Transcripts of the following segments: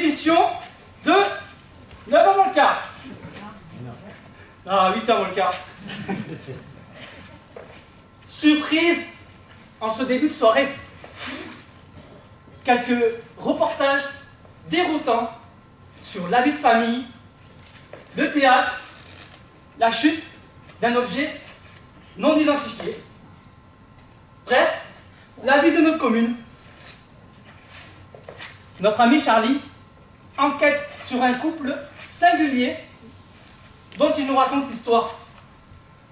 répétition de 9h moins le quart. Ah, 8h moins le quart. Surprise en ce début de soirée. Quelques reportages déroutants sur la vie de famille, le théâtre, la chute d'un objet non identifié. Bref, la vie de notre commune. Notre ami Charlie enquête sur un couple singulier dont il nous raconte l'histoire.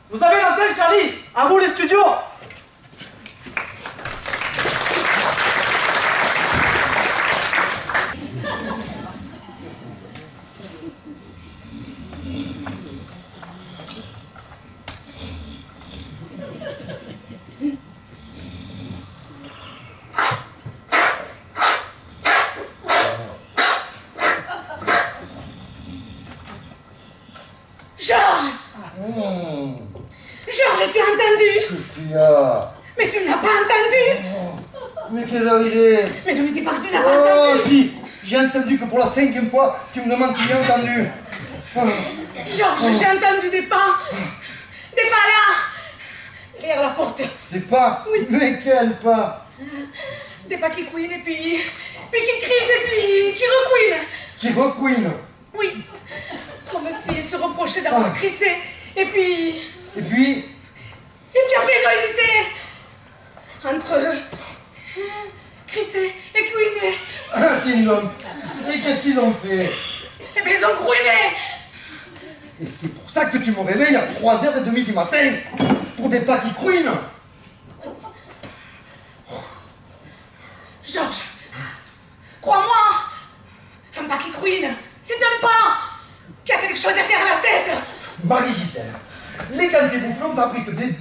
Vous avez l'antenne, Charlie? À vous les studios! Georges, tu as entendu? Qu'est-ce qu'il y a? Mais tu n'as pas entendu? Mais quelle heure il est? Mais ne me dis pas que tu n'as pas entendu. Oh si, j'ai entendu que pour la 5e fois, tu me demandes si j'ai entendu. Georges, j'ai entendu des pas. Des pas là. Derrière la porte. Des pas? Oui. Mais quels pas? Des pas qui couinent et puis qui crient et puis qui recouinent. Qui recouinent? Oui. Comme s'ils se reprochaient d'avoir crissé. Et puis... Et puis après ils ont hésité. Entre crisser et couiner. Ah, tiens donc. Et qu'est-ce qu'ils ont fait? Eh bien ils ont couiné. Et c'est pour ça que tu me réveilles à 3h30 du matin. Pour des pas qui couinent. Georges, crois-moi, un pas qui couine, c'est un pas qui a quelque chose derrière la tête. Marie-Gisèle, les gantés boufflons fabriquent des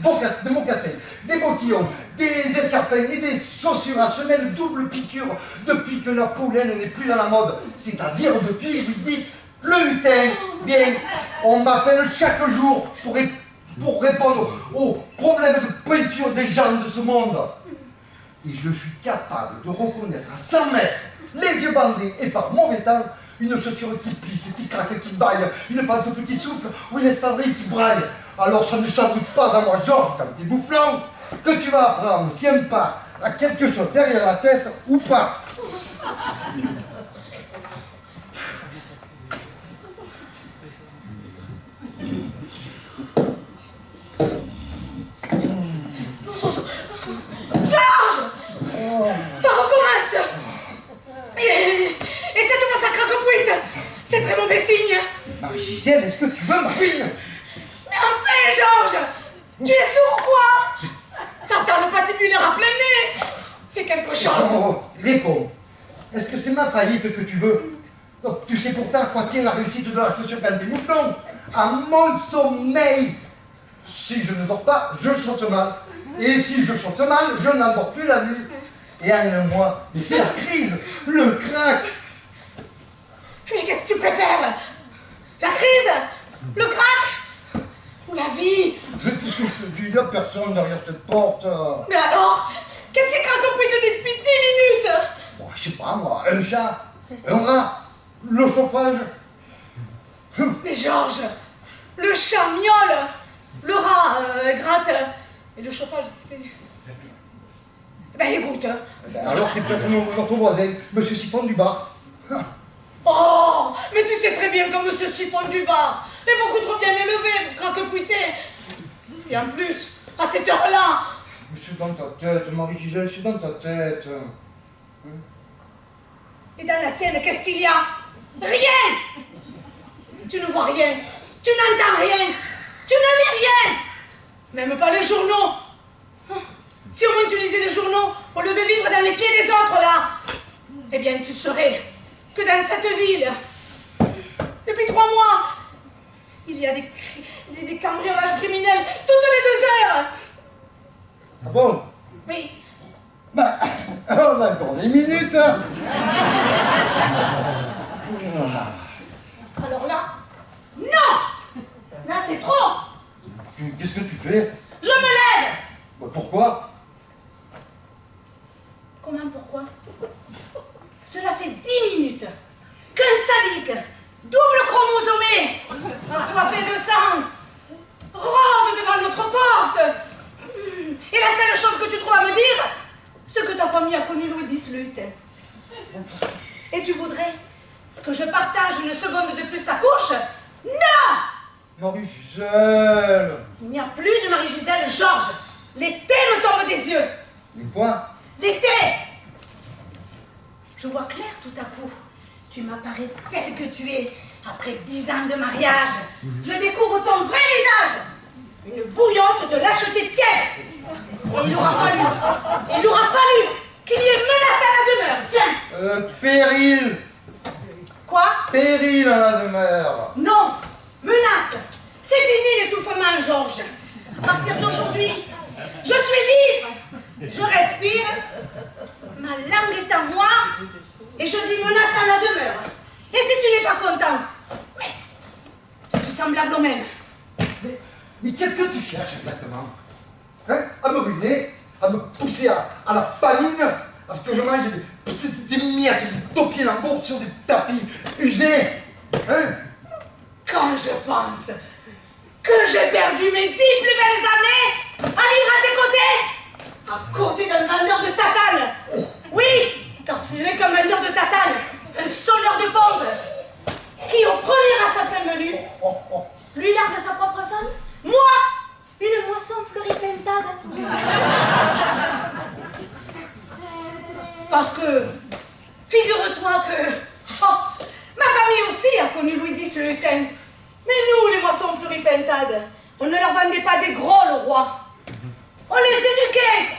mocassins, des bottillons, des escarpins et des chaussures à semelle double piqûre depuis que la pollen n'est plus à la mode, c'est-à-dire depuis 8-10. Le lutin, bien, on m'appelle chaque jour pour répondre aux problèmes de peinture des gens de ce monde. Et je suis capable de reconnaître à 100 mètres, les yeux bandés et par mauvais temps, une chaussure qui plisse, qui craque, qui baille, une pantoufle qui souffle ou une espadrille qui braille. Alors ça ne s'abrite pas à moi, Georges, quand t'es boufflant, que tu vas apprendre si un pas a quelque chose derrière la tête ou pas. Ça recommence. Et cette fois ça craque-pouite. C'est très mauvais signe. Marie-Gisèle, est-ce que tu veux ma fille? Mais enfin, Georges, tu es sourd ou quoi? Ça sert le patibulaire à plein nez. Fais quelque chose. Oh, réponds. Est-ce que c'est ma faillite que tu veux? Donc, tu sais pourtant à quoi tient la réussite de la chaussure quand t'es mouflon? À mon sommeil. Si je ne dors pas, je chausse mal. Et si je chausse mal, je n'en dors plus la nuit. Et en un mois, mais c'est la crise, le crack. Mais qu'est-ce que tu préfères? La crise? Le crack? Ou la vie? Mais puisque je te dis, il n'y a personne derrière cette porte. Mais alors, qu'est-ce qui craque-pouite depuis 10 minutes? Bon, je sais pas moi, un chat, un rat, le chauffage. Mais Georges, le chat miaule, le rat gratte, et le chauffage, c'est... Ben écoute. Ben, alors c'est peut-être notre voisin, Monsieur Siphon du bar. Oh, mais tu sais très bien que Monsieur Siphon du bar est beaucoup trop bien élevé pour craque-pouiter. Et en plus, à cette heure-là... Mais c'est dans ta tête, Marie-Gisèle, c'est dans ta tête. Et dans la tienne, qu'est-ce qu'il y a? Rien! Tu ne vois rien, tu n'entends rien, tu ne lis rien! Même pas les journaux! Si au moins tu lisais les journaux, au lieu de vivre dans les pieds des autres, là, eh bien tu saurais que dans cette ville, depuis 3 mois, il y a des cambriolages criminels toutes les 2 heures! Ah bon? Oui. Bah, on a encore 10 minutes. Hein. Alors là, non! Là c'est trop! Qu'est-ce que tu fais? Je me lève! Bah, pourquoi? Comment pourquoi? Cela fait 10 minutes le hutin. Et tu voudrais que je partage une seconde de plus ta couche? Non! Marie-Gisèle! Il n'y a plus de Marie-Gisèle, Georges. L'été me tombe des yeux. Mais quoi? L'été! Je vois clair tout à coup. Tu m'apparais tel que tu es. Après 10 ans de mariage, je découvre ton vrai visage. Une bouillotte de lâcheté tiède. Et il aura fallu qu'il y ait menace à la demeure. Tiens. Péril! Quoi? Péril à la demeure! Non. Menace. C'est fini l'étouffement, Georges. À partir d'aujourd'hui, je suis libre. Je respire. Ma langue est à moi. Et je dis menace à la demeure. Et si tu n'es pas content, oui, c'est tout semblable au même. Mais qu'est-ce que tu cherches exactement? Hein? À me ruiner? À me pousser à la famine? Parce que je mange des miettes, des topinambours sur des tapis usés? Hein? Quand je pense que j'ai perdu mes 10 plus belles années à vivre à tes côtés, à côté d'un vendeur de tatane. Oui, car tu n'es qu'un vendeur de tatane, un sonneur de pompe, qui au premier assassin venu, lui largue sa propre femme, moi, une moisson floripentade. Parce que, figure-toi que, ma famille aussi a connu Louis X le hutin. Mais nous, les moissons floripentades, on ne leur vendait pas des gros, le roi. On les éduquait.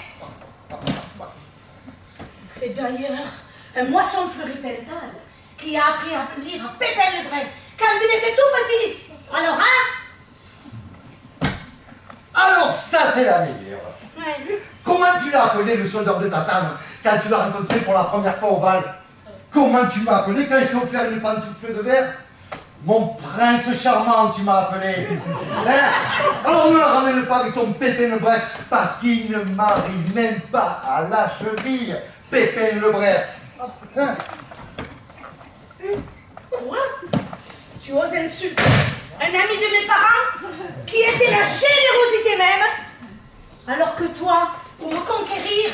C'est d'ailleurs un moisson floripentade qui a appris à lire à Pépin le Brun quand il était tout petit. Alors, hein? Alors ça, c'est la meilleure! Ouais. Comment tu l'as appelé, le soldeur de tatane, quand tu l'as rencontré pour la première fois au bal? Comment tu m'as appelé quand je t'ai offert une pantoufle de verre? Mon prince charmant, tu m'as appelé. Hein? Alors ne le ramène pas avec ton Pépin le Bref, parce qu'il ne marie même pas à la cheville, Pépin le Bref. Hein? Quoi? Tu oses insulter un ami de mes parents qui était la générosité même, alors que toi, pour me conquérir,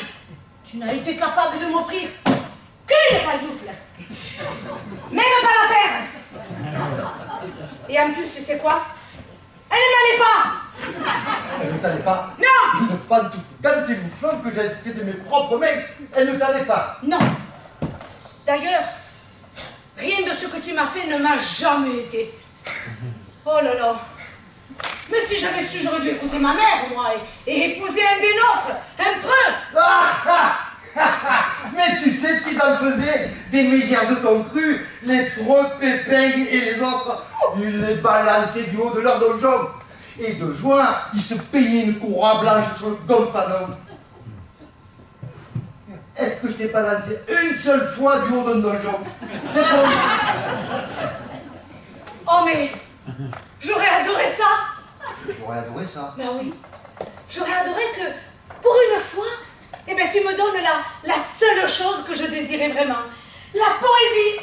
tu n'as été capable de m'offrir qu'une pantoufle. Même pas la paire. Et en plus, tu sais quoi? Elle ne m'allait pas. Elle ne t'allait pas? Non. Une pantoufle gantémouflante que j'avais fait de mes propres mains, elle ne t'allait pas? Non. D'ailleurs, rien de ce que tu m'as fait ne m'a jamais été. Oh là là. Mais si j'avais su, j'aurais dû écouter ma mère, moi, et épouser un des nôtres, un preux. Mais tu sais ce qu'ils en faisaient des mégères de ton cru, les preux, Pépin et les autres, ils les balançaient du haut de leur donjon. Et de joie, ils se peignaient une courroie blanche sur le gonfadon. Est-ce que je t'ai balancé une seule fois du haut d'un donjon? Réponds. Oh mais, j'aurais adoré ça. J'aurais adoré ça. Ben oui, j'aurais adoré que, pour une fois, eh ben, tu me donnes la seule chose que je désirais vraiment. La poésie.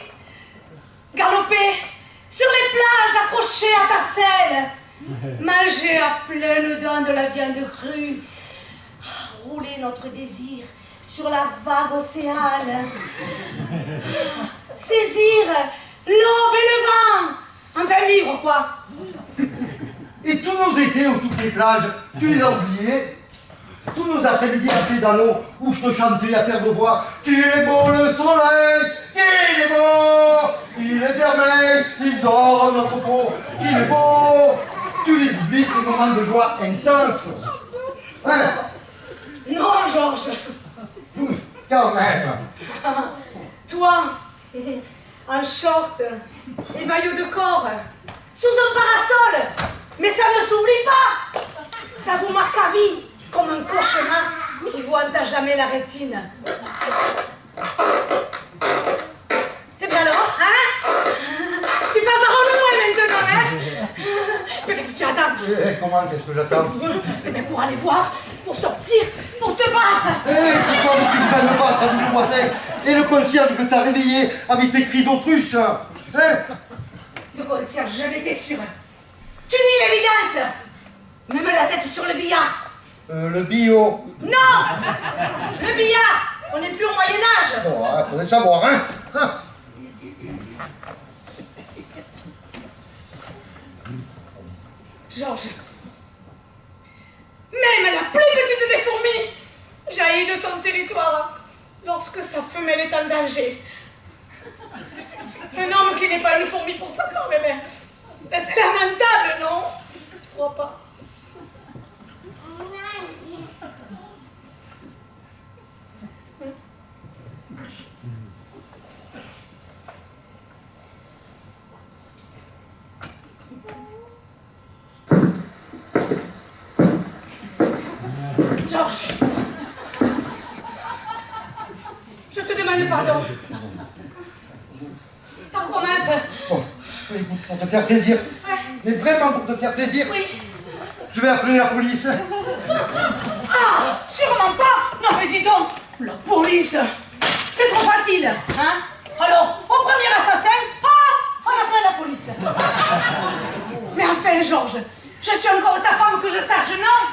Galoper sur les plages accrochées à ta selle. Manger à pleines dents de la viande crue. Rouler notre désir sur la vague océane. Saisir l'aube et le vent. Enfin vivre, quoi. Et tous nos étés ou toutes les plages, tu les as oubliés? Tous nos après-midi à pied dans l'eau, où je te chantais à perdre de voix. Qu'il est beau le soleil, qu'il est beau, il est vermeil, il dort à notre peau, qu'il est beau. Tu les oublies, ces moments de joie intense. Hein? Non, Georges. Quand même. Toi, en short et maillot de corps, sous un parasol. Mais ça ne s'oublie pas. Ça vous marque à vie, comme un cauchemar qui vous hante à jamais la rétine. Et bien alors, hein? Tu vas voir au loin maintenant, hein? Mais qu'est-ce que tu attends? Comment, qu'est-ce que j'attends? Eh bien pour aller voir, pour sortir, pour te battre. Pourquoi veux-tu que ça me batte avec le voisin? Et le concierge que t'as réveillé avec tes cris d'autruche? Hein? Le concierge, j'en étais sûre. Tu nies l'évidence. Même la tête sur le billard. Le bio. Non. Le billard. On n'est plus au Moyen-Âge. Bon, faudrait savoir, hein. Georges, même la plus petite des fourmis jaillit de son territoire lorsque sa femelle est en danger. Un homme qui n'est pas une fourmi pour sa femme, mais c'est lamentable, non? Tu crois pas? Georges, je te demande pardon. Ça recommence. Bon, écoute, pour te faire plaisir. Ouais. Mais vraiment pour te faire plaisir. Oui. Je vais appeler la police. Ah, sûrement pas. Non mais dis donc, la police, c'est trop facile, hein? Alors, au premier assassin, on appelle la police. Mais enfin, Georges, je suis encore ta femme que je sache, non?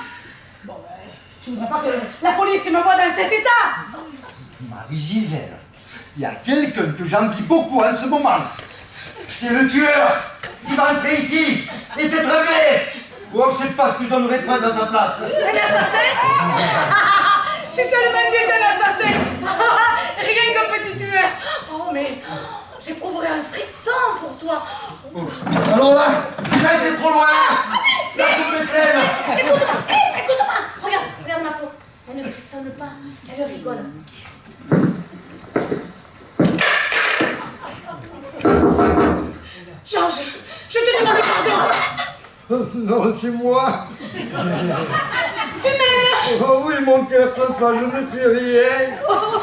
Bon, tu ne voudrais pas que la police me voie dans cet état? Marie-Gisèle, il y a quelqu'un que j'envie beaucoup en ce moment. C'est le tueur qui va entrer ici et t'être réglé. Oh, je sais pas ce que je donnerais pas dans sa place. Un assassin? Si seulement tu étais un assassin. Rien qu'un petit tueur. Oh, mais j'éprouverais un frisson pour toi. Alors là, il a été trop loin. La coupe est pleine. Écoute-moi. Regarde ma peau. Elle ne frissonne pas. Elle rigole. Georges, je te demande pardon. Non, c'est moi. Tu m'aimes? Oh oui, mon cœur, ça, je ne fais rien. Oh,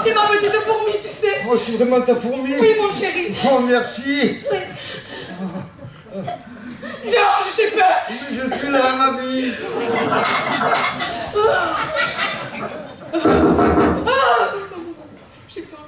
tu es ma petite fourmi, tu sais. Oh, tu es vraiment ta fourmi? Oui, mon chéri. Oh, merci. Oui. Georges, j'ai peur. Mais je suis là, ma vie. J'ai peur.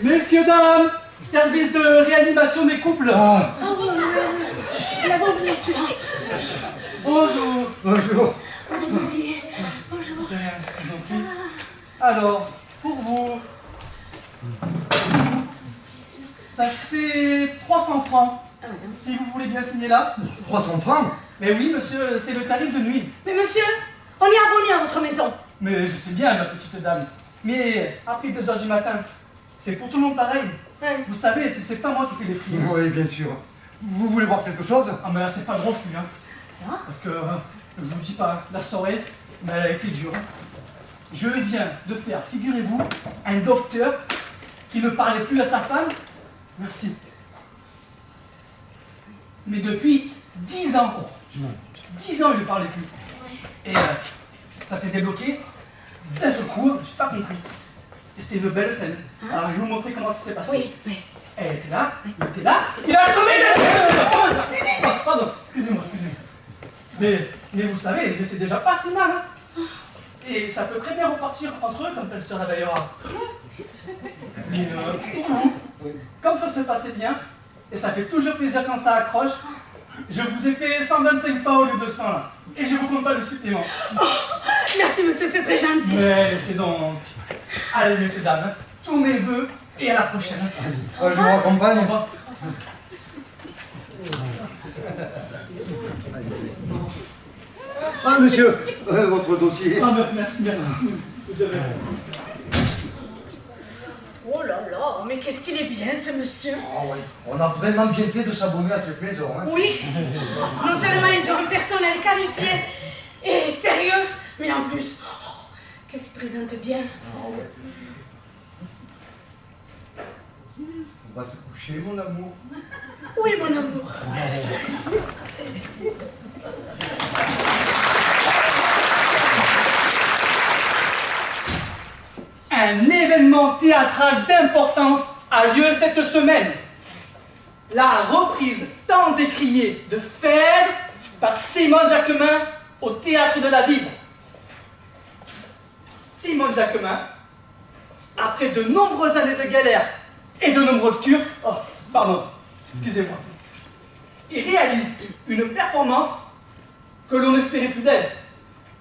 Messieurs, dames, service de réanimation des couples. Ah, Ah oui, on l'avait oublié celui-là. Bonjour. bonjour. On s'est oublié. Bonjour. C'est rien, je vous en prie. Alors, pour vous, ça fait 300 francs. Si vous voulez bien signer là. 300 francs? Mais oui, monsieur, c'est le tarif de nuit. Mais monsieur, on est abonné à votre maison. Mais je sais bien, ma petite dame. Mais après 2 heures du matin, c'est pour tout le monde pareil. Ouais. Vous savez, c'est pas moi qui fais les prix. Oui, bien sûr. Vous voulez voir quelque chose? Ah, mais là, c'est pas le refus, hein. Ah. Parce que, je vous dis pas, la soirée, mais elle a été dure. Je viens de faire, figurez-vous, un docteur qui ne parlait plus à sa femme. Merci. Mais depuis 10 ans, 10 ans, il ne parlait plus. Et ça s'est débloqué d'un seul coup, j'ai pas compris. Et c'était une belle scène. Alors, je vais vous montrer comment ça s'est passé. Oui, oui. Elle était là, il était là, il a assommé Comment ça? Pardon, excusez-moi. Mais vous savez, mais c'est déjà pas si mal, hein. Et ça peut très bien repartir entre eux quand elle se réveillera. Mais pour vous, comme ça se passait bien, et ça fait toujours plaisir quand ça accroche, je vous ai fait 125 pas au lieu de 100 là. Et je vous compte pas le supplément. Oh, merci monsieur, c'est très gentil. Mais c'est donc... Allez, messieurs, dames, hein, tous mes vœux et à la prochaine. Je vous raccompagne. Au revoir. Ah, monsieur, votre dossier. Ah, merci. Oh là là, mais qu'est-ce qu'il est bien ce monsieur. Ah oui, on a vraiment bien fait de s'abonner à cette maison, hein. Oui, non seulement ils ont un personnel qualifié et sérieux, mais en plus, oh, qu'est-ce qu'ils présentent bien. Ah ouais. On va se coucher, mon amour. Oui, mon amour. Un événement théâtral d'importance a lieu cette semaine. La reprise tant décriée de Phèdre par Simone Jacquemin au Théâtre de la Ville. Simone Jacquemin, après de nombreuses années de galère et de nombreuses cures, oh, pardon, excusez-moi, il réalise une performance que l'on n'espérait plus d'elle.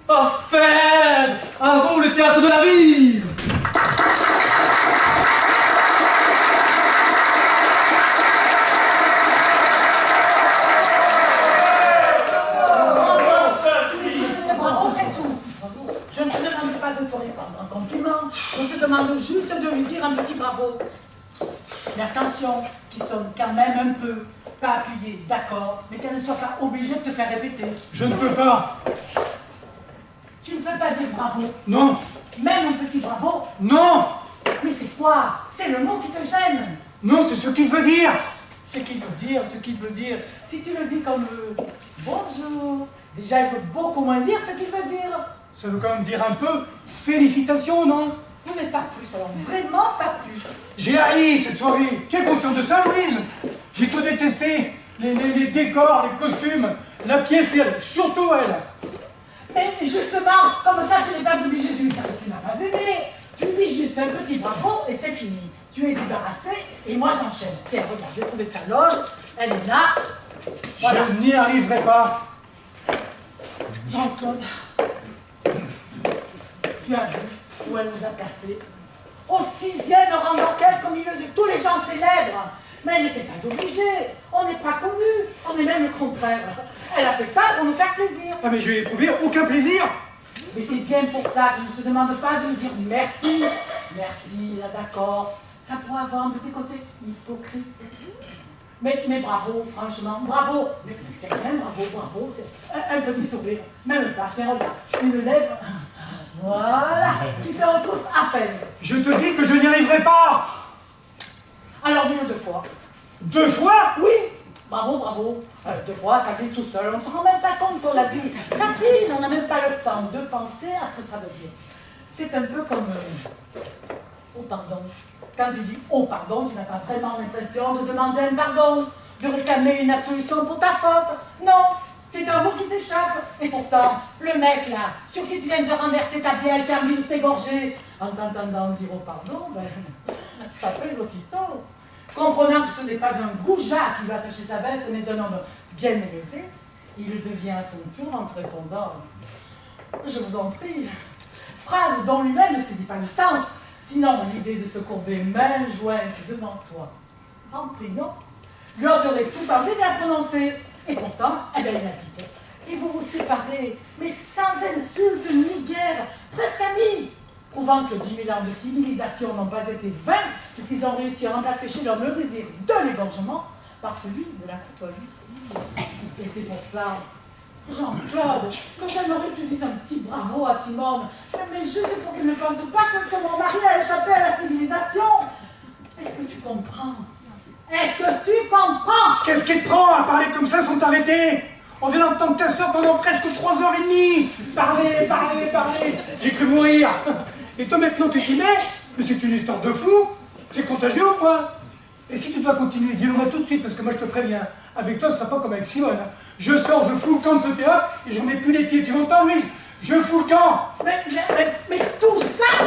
Oh, Fed, à vous le théâtre de la vie! Je te demande juste de lui dire un petit bravo. Mais attention, qu'il sonne quand même un peu, pas appuyé, d'accord, mais qu'elle ne soit pas obligée de te faire répéter. Je ne peux pas. Tu ne peux pas dire bravo. Non. Même un petit bravo. Non. Mais c'est quoi? C'est le mot qui te gêne. Non, c'est ce qu'il veut dire. Ce qu'il veut dire. Si tu le dis comme bonjour, déjà il veut beaucoup moins dire ce qu'il veut dire. Ça veut quand même dire un peu félicitations, non? Oui, mais pas plus, alors vraiment pas plus. J'ai haï cette soirée. Tu es consciente de ça, Louise? J'ai tout détesté. Les décors, les costumes, la pièce et elle. Surtout elle. Mais justement, comme ça, tu n'es pas obligé de lui dire que tu n'as pas aimé. Tu lui dis juste un petit bravo et c'est fini. Tu es débarrassé et moi j'enchaîne. Tiens, regarde, j'ai trouvé sa loge. Elle est là. Voilà. Je n'y arriverai pas. Jean-Claude, tu as vu où elle nous a placés? Au 6e rang d'orchestre, au milieu de tous les gens célèbres. Mais elle n'était pas obligée. On n'est pas connus. On est même le contraire. Elle a fait ça pour nous faire plaisir. Ah mais je vais éprouver aucun plaisir. Mais c'est bien pour ça que je ne te demande pas de me dire merci. Merci, là d'accord. Ça pourrait avoir un petit côté hypocrite. Mais bravo, franchement, bravo. Mais c'est rien, bravo. C'est un petit sourire. Même pas, c'est regarde. Une lèvre. Voilà. Qui se retrousse à peine. Je te dis que je n'y arriverai pas. Alors dis-le 2 fois. 2 fois? Oui. Bravo. 2 fois, ça glisse tout seul. On ne se rend même pas compte qu'on l'a dit. Ça file, on n'a même pas le temps de penser à ce que ça veut dire. C'est un peu comme... oh pardon. Quand tu dis oh pardon, tu n'as pas vraiment l'impression de demander un pardon, de réclamer une absolution pour ta faute. Non, c'est un mot qui t'échappe. Et pourtant, le mec là, sur qui tu viens de renverser ta bière qui a envie de t'égorger, en t'entendant dire oh pardon, ben, ça pèse aussitôt. Comprenant que ce n'est pas un goujat qui va attacher sa veste, mais un homme bien élevé, il devient à son tour en te répondant « Je vous en prie ». Phrase dont lui-même ne saisit pas le sens, sinon l'idée de se courber main jointe devant toi, en priant, lui aurait tout envie de la prononcer. Et pourtant, eh bien, il a dit « Et vous vous séparez, mais sans insulte ni guerre, presque amis ». Prouvant que 10 000 ans de civilisation n'ont pas été vains, puisqu'ils ont réussi à remplacer chez l'homme le désir de l'égorgement par celui de la courtoisie. Et c'est pour ça, Jean-Claude, que j'aimerais que tu dises un petit bravo à Simone, mais juste pour qu'elle ne pense pas que mon mari a échappé à la civilisation. Est-ce que tu comprends? Est-ce que tu comprends? Qu'est-ce qui te prend à parler comme ça sans t'arrêter? On vient d'entendre ta soeur pendant presque 3h30. Parler. J'ai cru mourir. Et toi maintenant tu t'y mets? Mais c'est une histoire de fou. C'est contagieux ou quoi? Et si tu dois continuer, dis-le-moi tout de suite, parce que moi je te préviens. Avec toi, ce sera pas comme avec Simone. Je sors, je fous le camp de ce théâtre, et je remets plus les pieds. Tu m'entends, Louise? Je fous le camp. Mais tout ça,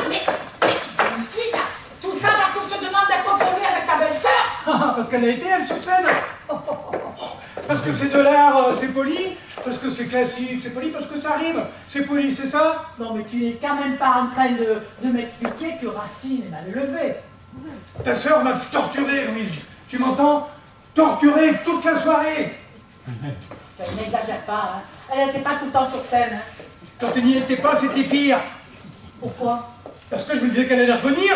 ici, là, tout ça parce que je te demande d'accompagner avec ta belle-sœur. Parce qu'elle a été, elle, sur scène. Parce que c'est de l'art, c'est poli. Parce que c'est classique, c'est poli. Parce que ça rime, c'est poli, c'est ça? Non, mais tu n'es quand même pas en train de m'expliquer que Racine est mal élevé. Ta sœur m'a torturé, Louise. Tu m'entends? Torturé toute la soirée. N'exagère pas, hein. Elle n'était pas tout le temps sur scène. Hein. Quand elle n'y était pas, c'était pire. Pourquoi? Parce que je me disais qu'elle allait revenir.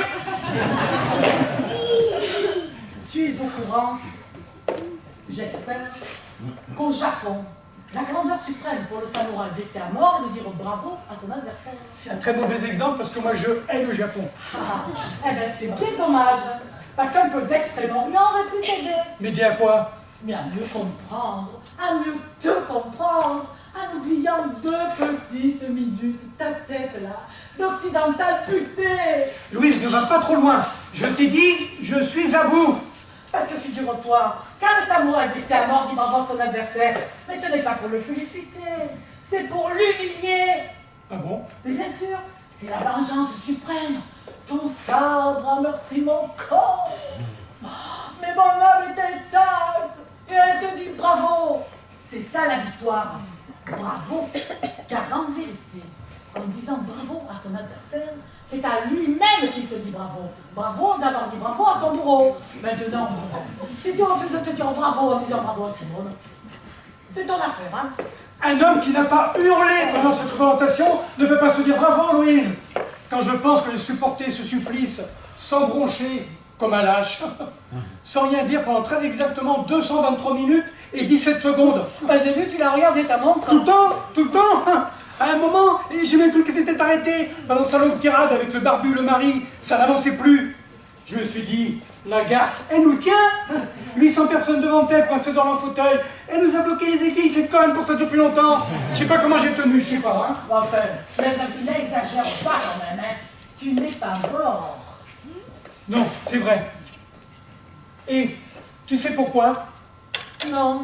Tu es au courant, j'espère, qu'au Japon, la grandeur suprême pour le samouraï blessé à mort est de dire bravo à son adversaire. C'est un très mauvais exemple parce que moi je hais le Japon. Eh bien c'est bien dommage, parce qu'un peu d'Extrême-Orient aurait pu t'aider. M'aider à quoi? Mais à mieux comprendre, à mieux te comprendre, en oubliant 2 petites minutes, ta tête là, d'occidental puté. Louise, ne va pas trop loin. Je t'ai dit, je suis à bout. Parce que figure-toi, quand le samouraï blessé à mort dit bravo à son adversaire, mais ce n'est pas pour le féliciter, c'est pour l'humilier. Ah bon? Mais bien sûr, C'est la vengeance suprême. Ton sabre a meurtri mon corps. Mais mon âme est intacte. Et elle te dit bravo. C'est ça la victoire. Bravo. Car en vérité, en disant bravo à son adversaire, c'est à lui-même qu'il se dit bravo. Bravo d'avoir dit bravo à son bourreau. Maintenant, si tu refuses de te dire bravo en disant bravo à Simone, c'est ton affaire, hein? Un homme qui n'a pas hurlé pendant cette représentation ne peut pas se dire bravo, Louise. Quand je pense que j'ai supporté ce supplice sans broncher, comme un lâche, sans rien dire pendant très exactement 223 minutes et 17 secondes. Bah, j'ai vu, tu l'as regardé ta montre. Tout le temps. À un moment, et j'ai même cru que c'était arrêté. Pendant sa longue tirade avec le barbu, le mari, ça n'avançait plus. Je me suis dit, la garce, elle nous tient. 800 personnes devant elle, coincées dans leur fauteuil. Elle nous a bloqué les aiguilles, c'est quand même pour ça depuis longtemps. Je sais pas comment j'ai tenu, je sais pas. Hein. Enfin, mais tu n'exagères pas quand même, hein. Tu n'es pas mort. Non, c'est vrai. Et tu sais pourquoi? Non.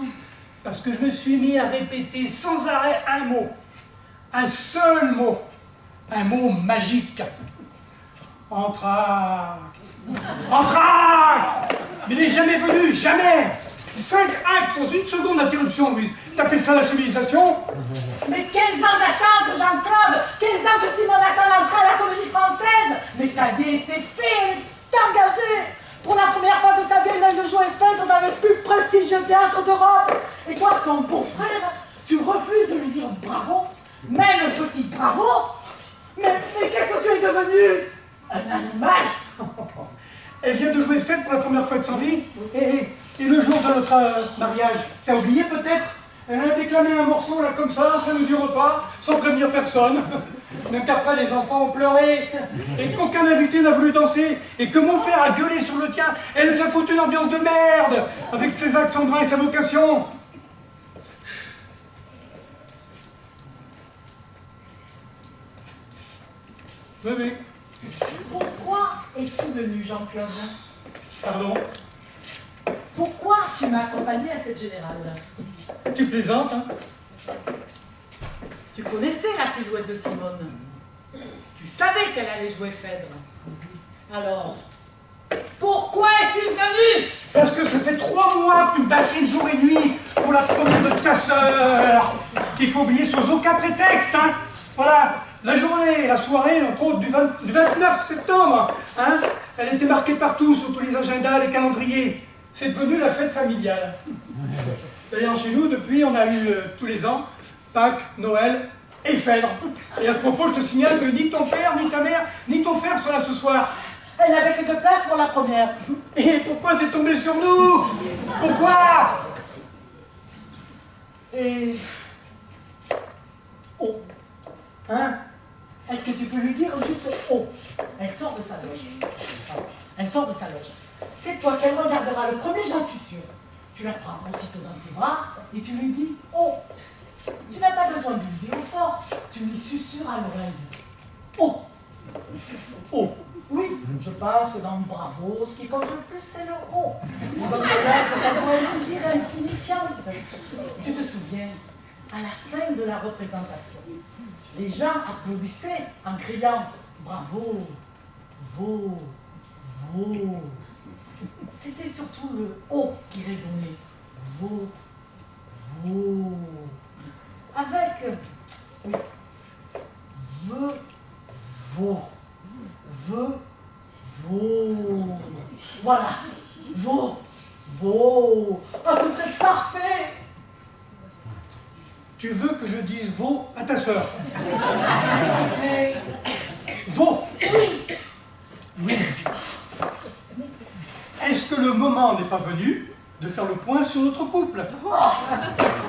Parce que je me suis mis à répéter sans arrêt un mot. Un seul mot. Un mot magique. Entracte. Entracte! Mais il n'est jamais venu, jamais! 5 actes sans une seconde d'interruption, Louise. T'appelles ça la civilisation? Mais 15 ans d'attente, Jean-Claude! 15 ans que Simone attend l'entrée à la Comédie Française! Mais ça y est, c'est fait! Elle est engagée! Pour la première fois de sa vie, elle vient de jouer Phèdre dans le plus prestigieux théâtre d'Europe! Et toi, son beau-frère, tu refuses de lui dire bravo? Même un petit bravo? Mais qu'est-ce que tu es devenu? Un animal? Elle vient de jouer Phèdre pour la première fois de sa vie. Et le jour de notre mariage, t'as oublié peut-être? Elle a déclamé un morceau là comme ça, en train du repas, sans prévenir personne. Même qu'après les enfants ont pleuré, et qu'aucun invité n'a voulu danser, et que mon père a gueulé sur le tien, elle nous a foutu une ambiance de merde, avec ses accendrins et sa vocation. Oui. Pourquoi es-tu venu, Jean-Claude? Pardon? Pourquoi tu m'as accompagné à cette générale? Tu plaisantes, hein? Tu connaissais la silhouette de Simone. Tu savais qu'elle allait jouer Phèdre. Alors, pourquoi es-tu venu? Parce que ça fait 3 mois que tu me bassines jour et nuit pour la première de ta sœur, qu'il faut oublier sous aucun prétexte, hein? Voilà, la journée, la soirée, entre autres, du 29 septembre, hein? Elle était marquée partout sur tous les agendas, les calendriers. C'est devenu la fête familiale. D'ailleurs, chez nous, depuis, on a eu tous les ans Pâques, Noël et Phèdre. Et à ce propos, je te signale que ni ton père, ni ta mère, ni ton frère sont là ce soir. Elle n'avait que 2 places pour la première. Et pourquoi c'est tombé sur nous? Pourquoi? Et... Oh. Hein? Est-ce que tu peux lui dire juste oh? Elle sort de sa loge. Elle sort de sa loge. C'est toi qu'elle regardera le premier, j'en suis sûre. Tu la prends aussitôt dans tes bras et tu lui dis oh. Tu n'as pas besoin de lui dire fort. Tu lui susurres à l'oreille. Oh. Oh. Oui, je pense que dans Bravo, ce qui compte le plus, c'est le oh. Dans un collège, ça doit ainsi dire insignifiant. Tu te souviens, à la fin de la représentation, les gens applaudissaient en criant bravo, vo, vo. C'était surtout le oh qui résonnait. Vo, vo. Avec oui, ve, vo. Ve, vo. Voilà. Vo. Vo. Oh, ce serait parfait. Tu veux que je dise veau à ta sœur? Mais... Veau? Oui. Oui. Est-ce que le moment n'est pas venu de faire le point sur notre couple? Oh,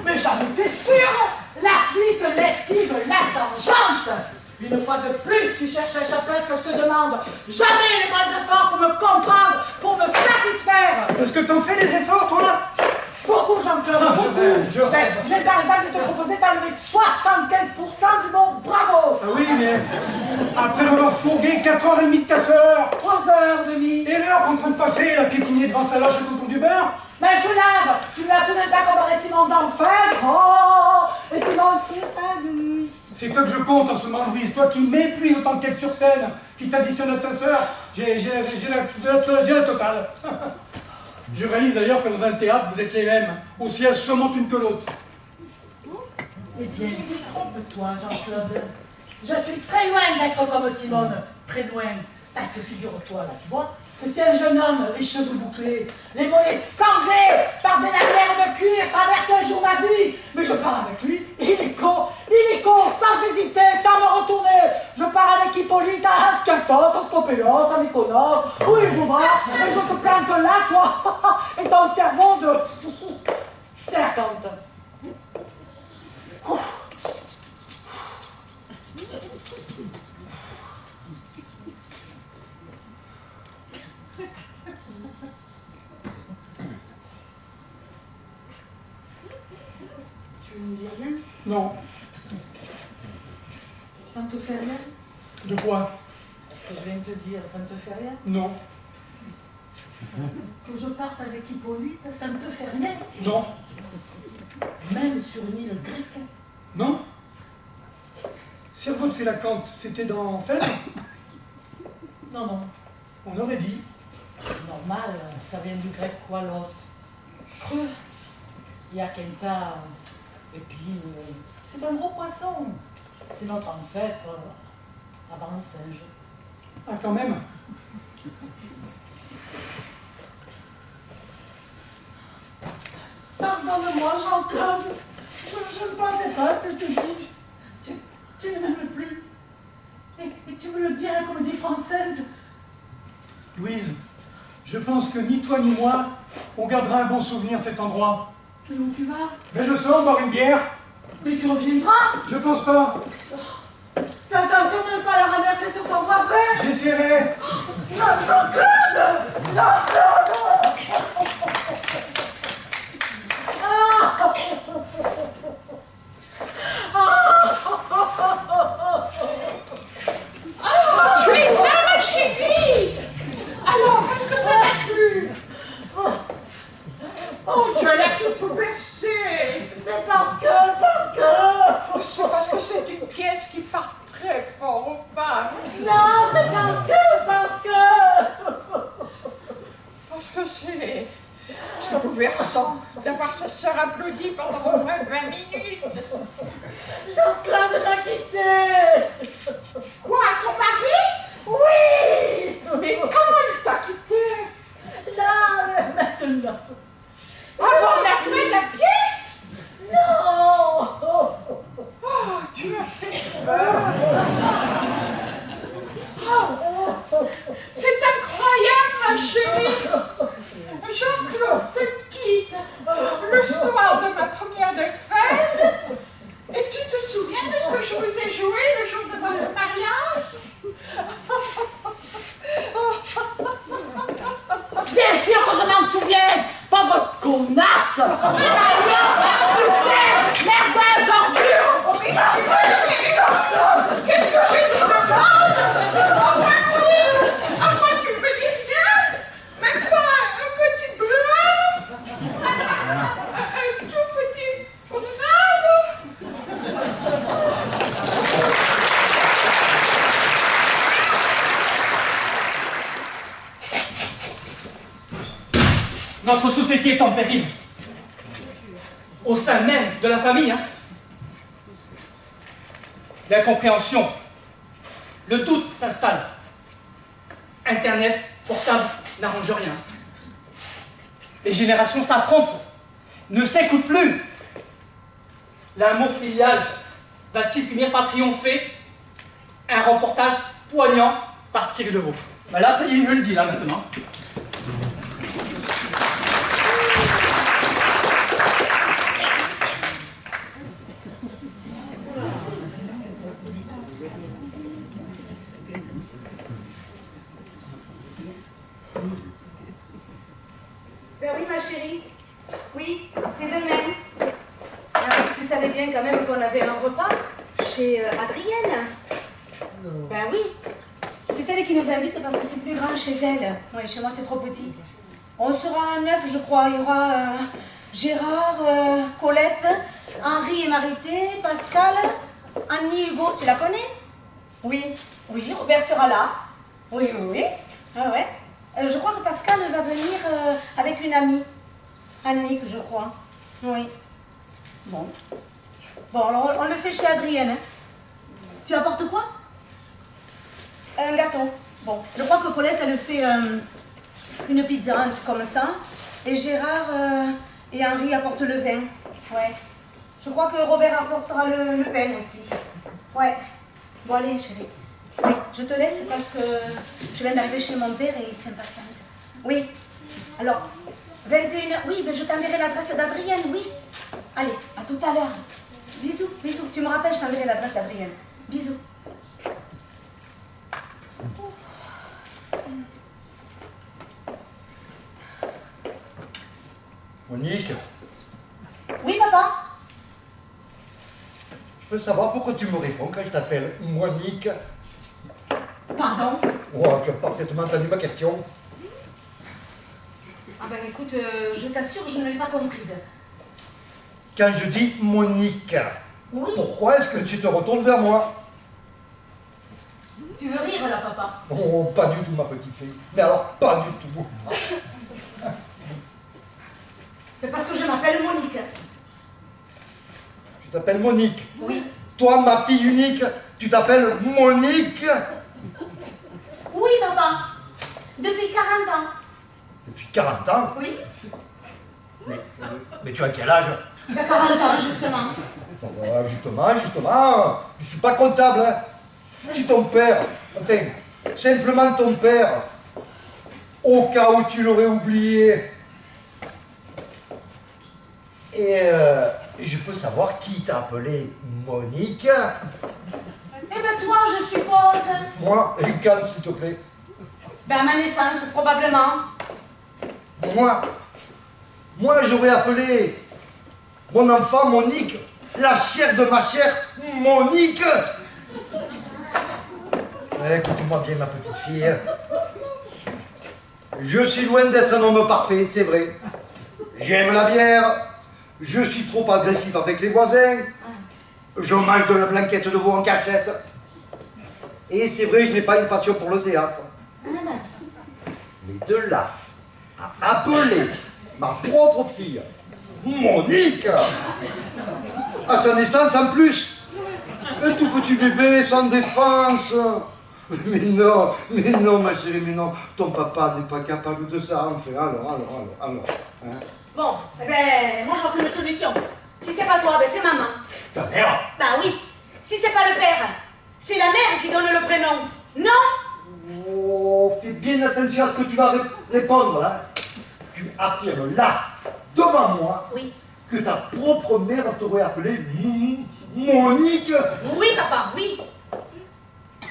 mais j'en étais sûre. La fuite, l'esquive, la tangente. Une fois de plus, tu cherches à échapper à ce que je te demande. Jamais les moindres efforts pour me comprendre, pour me satisfaire. Est-ce que t'en fais des efforts, toi, là? Beaucoup, Jean-Claude, beaucoup. je rêve. J'ai par exemple te proposer d'enlever 75% du mot bravo. Ah oui, mais après m'avoir fourgué 4h30 de ta sœur, 3h30. et l'heure qu'on est en train de passer, la piétiner devant sa loge et autour du beurre. Mais je lave. Tu ne l'as tout de même pas comparé Simon d'enfer. Oh. Et Simon fait sa douche. C'est toi que je compte en ce moment, Louise. Toi qui m'épuises autant qu'elle sur scène, qui t'additionne à ta sœur. J'ai la totale. Je réalise d'ailleurs que dans un théâtre, vous êtes les mêmes, aussi assommante une que l'autre. Eh bien, trompe-toi, Jean-Claude. Je suis très loin d'être comme Simone, très loin. Parce que figure-toi, là, tu vois, que c'est un jeune homme, les cheveux bouclés, les mollets sanglés, par des lanières de cuir, traverse un jour ma vie. Mais je pars avec lui, il est co, sans hésiter, sans me retourner. Je pars avec Hippolyte à Ascaltos, à Scopélos, à Mykonos, où il voudra, et je te plante là, toi, et ton cerveau de serpente. Tu ne dis rien? Non. Ça ne te fait rien? De quoi? Ce que je viens de te dire, ça ne te fait rien? Non. Que je parte avec Hippolyte, ça ne te fait rien? Non. Même sur une île grecque? Non. Cerveau de Sélacanthe, c'était dans Phèdre? Non, non. On aurait dit. C'est normal, ça vient du grec koalos. Creux. Il y a Kenta. Et puis, c'est un gros poisson. C'est notre ancêtre avant le singe. Ah, quand même. Pardonne-moi, Jean-Claude. Je ne pensais pas ce que je te dis. Tu ne m'aimes plus. Et tu me le dis à la Comédie Française. Louise, je pense que ni toi ni moi, on gardera un bon souvenir de cet endroit. Mais où tu vas? Mais je sors boire une bière. Mais tu reviendras. Je pense pas. Fais attention de ne pas la ramasser sur ton voisin. J'essaierai. Jean-Claude! Jean-Claude! Tu es là, ma chérie! Alors, est-ce que ça t'a plu? Oh, tu as l'air toute bouleversée! C'est parce que... Oh, c'est parce que c'est une pièce qui parle très fort aux femmes. Non, c'est parce que... Parce que c'est bouleversant d'avoir sa sœur applaudie pendant au moins 20 minutes. Jean-Claude m'a quitté. Quoi, ton mari? Oui. Mais comment il t'a quitté? Là, maintenant. Avant la fin de la pièce? Non. Oh, tu as fait peur. Oh, c'est incroyable, ma chérie. Jean-Claude te quitte le soir de ma première de fête. Et tu te souviens de ce que je vous ai joué le jour de votre mariage? Bien sûr que je m'en souviens. Pauvre connasse. Merdeuse ordure. Oh, mais qu'est-ce que j'ai dit de mal? Enfin, Louise, à moi tu me dis rien? Même pas un petit blanc? Un tout petit promenade? Notre société est en péril. Au sein même de la famille, hein. L'incompréhension, le doute s'installe. Internet, portable, n'arrange rien. Les générations s'affrontent, ne s'écoutent plus. L'amour filial va-t-il finir par triompher? Un reportage poignant par Thierry Levaux. Ben là, ça y est, je le dis là maintenant. Ben oui, ma chérie. Oui, c'est demain. Ah oui, tu savais bien quand même qu'on avait un repas chez Adrienne. Ben oui. C'est elle qui nous invite parce que c'est plus grand chez elle. Oui, chez moi c'est trop petit. On sera 9, je crois. Il y aura Gérard, Colette, Henri et Marité, Pascal, Annie Hugo, tu la connais? Oui, oui, Robert sera là. Oui, oui, oui. Ah ouais. Je crois que Pascal va venir avec une amie. Annick, je crois. Oui. Bon. Bon, alors on le fait chez Adrienne. Hein. Tu apportes quoi? Un gâteau. Bon, je crois que Colette, elle fait une pizza, un truc comme ça. Et Gérard et Henri apportent le vin. Ouais. Je crois que Robert apportera le pain aussi. Ouais. Bon, allez, chérie. Oui, je te laisse parce que je viens d'arriver chez mon père et il s'impatiente. Oui. Alors, 21h. Oui, mais je t'enverrai l'adresse d'Adrienne, oui. Allez, à tout à l'heure. Bisous, bisous. Tu me rappelles, je t'enverrai l'adresse d'Adrienne. Bisous. Monique, Oui, papa? je peux savoir pourquoi tu me réponds quand je t'appelle Monique? Pardon? Oh, tu as parfaitement entendu ma question. Ah ben écoute, je t'assure, je ne l'ai pas comprise. Quand je dis Monique, Oui. pourquoi est-ce que tu te retournes vers moi? Tu veux rire là, papa? Oh, pas du tout, ma petite fille. Mais alors, pas du tout. C'est parce que je m'appelle Monique. Tu t'appelles Monique. Oui. Toi, ma fille unique, tu t'appelles Monique. Oui, papa. Depuis 40 ans. Depuis 40 ans. Oui. Mais tu as quel âge? Il y a 40 ans, justement. Bon, voilà, justement, je suis pas comptable, hein. Si ton père, enfin, simplement ton père, au cas où tu l'aurais oublié, et je peux savoir qui t'a appelé Monique? Eh ben toi, je suppose. Moi, et quand, s'il te plaît? Ben à ma naissance, probablement. Moi, j'aurais appelé mon enfant Monique, la chair de ma chair, Monique. Écoute-moi bien, ma petite fille. Je suis loin d'être un homme parfait, c'est vrai. J'aime la bière. Je suis trop agressif avec les voisins. Je mange de la blanquette de veau en cachette. Et c'est vrai, je n'ai pas une passion pour le théâtre. Mais de là à appeler ma propre fille Monique, à sa naissance en plus, un tout petit bébé sans défense. Mais non, ma chérie, mais non, ton papa n'est pas capable de ça. Enfin, alors. Hein? Bon, eh ben, moi je vois qu'une solution. Si c'est pas toi, ben c'est maman. Ta mère? Bah oui. Si c'est pas le père, c'est la mère qui donne le prénom. Non? Oh, fais bien attention à ce que tu vas répondre là. Tu affirmes là, devant moi, Oui. que ta propre mère t'aurait appelé Monique. Oui, papa, oui.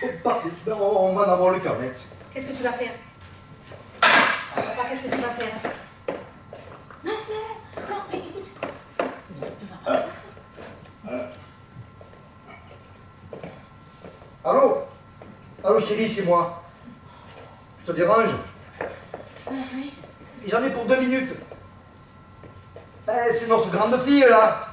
Oh, parfait, ben, on va en avoir le cœur net. Qu'est-ce que tu vas faire? Papa, qu'est-ce que tu vas faire? Non, mais écoute. Allô chérie, c'est moi. Je te dérange? Oui. Et j'en ai pour 2 minutes. C'est notre grande fille là.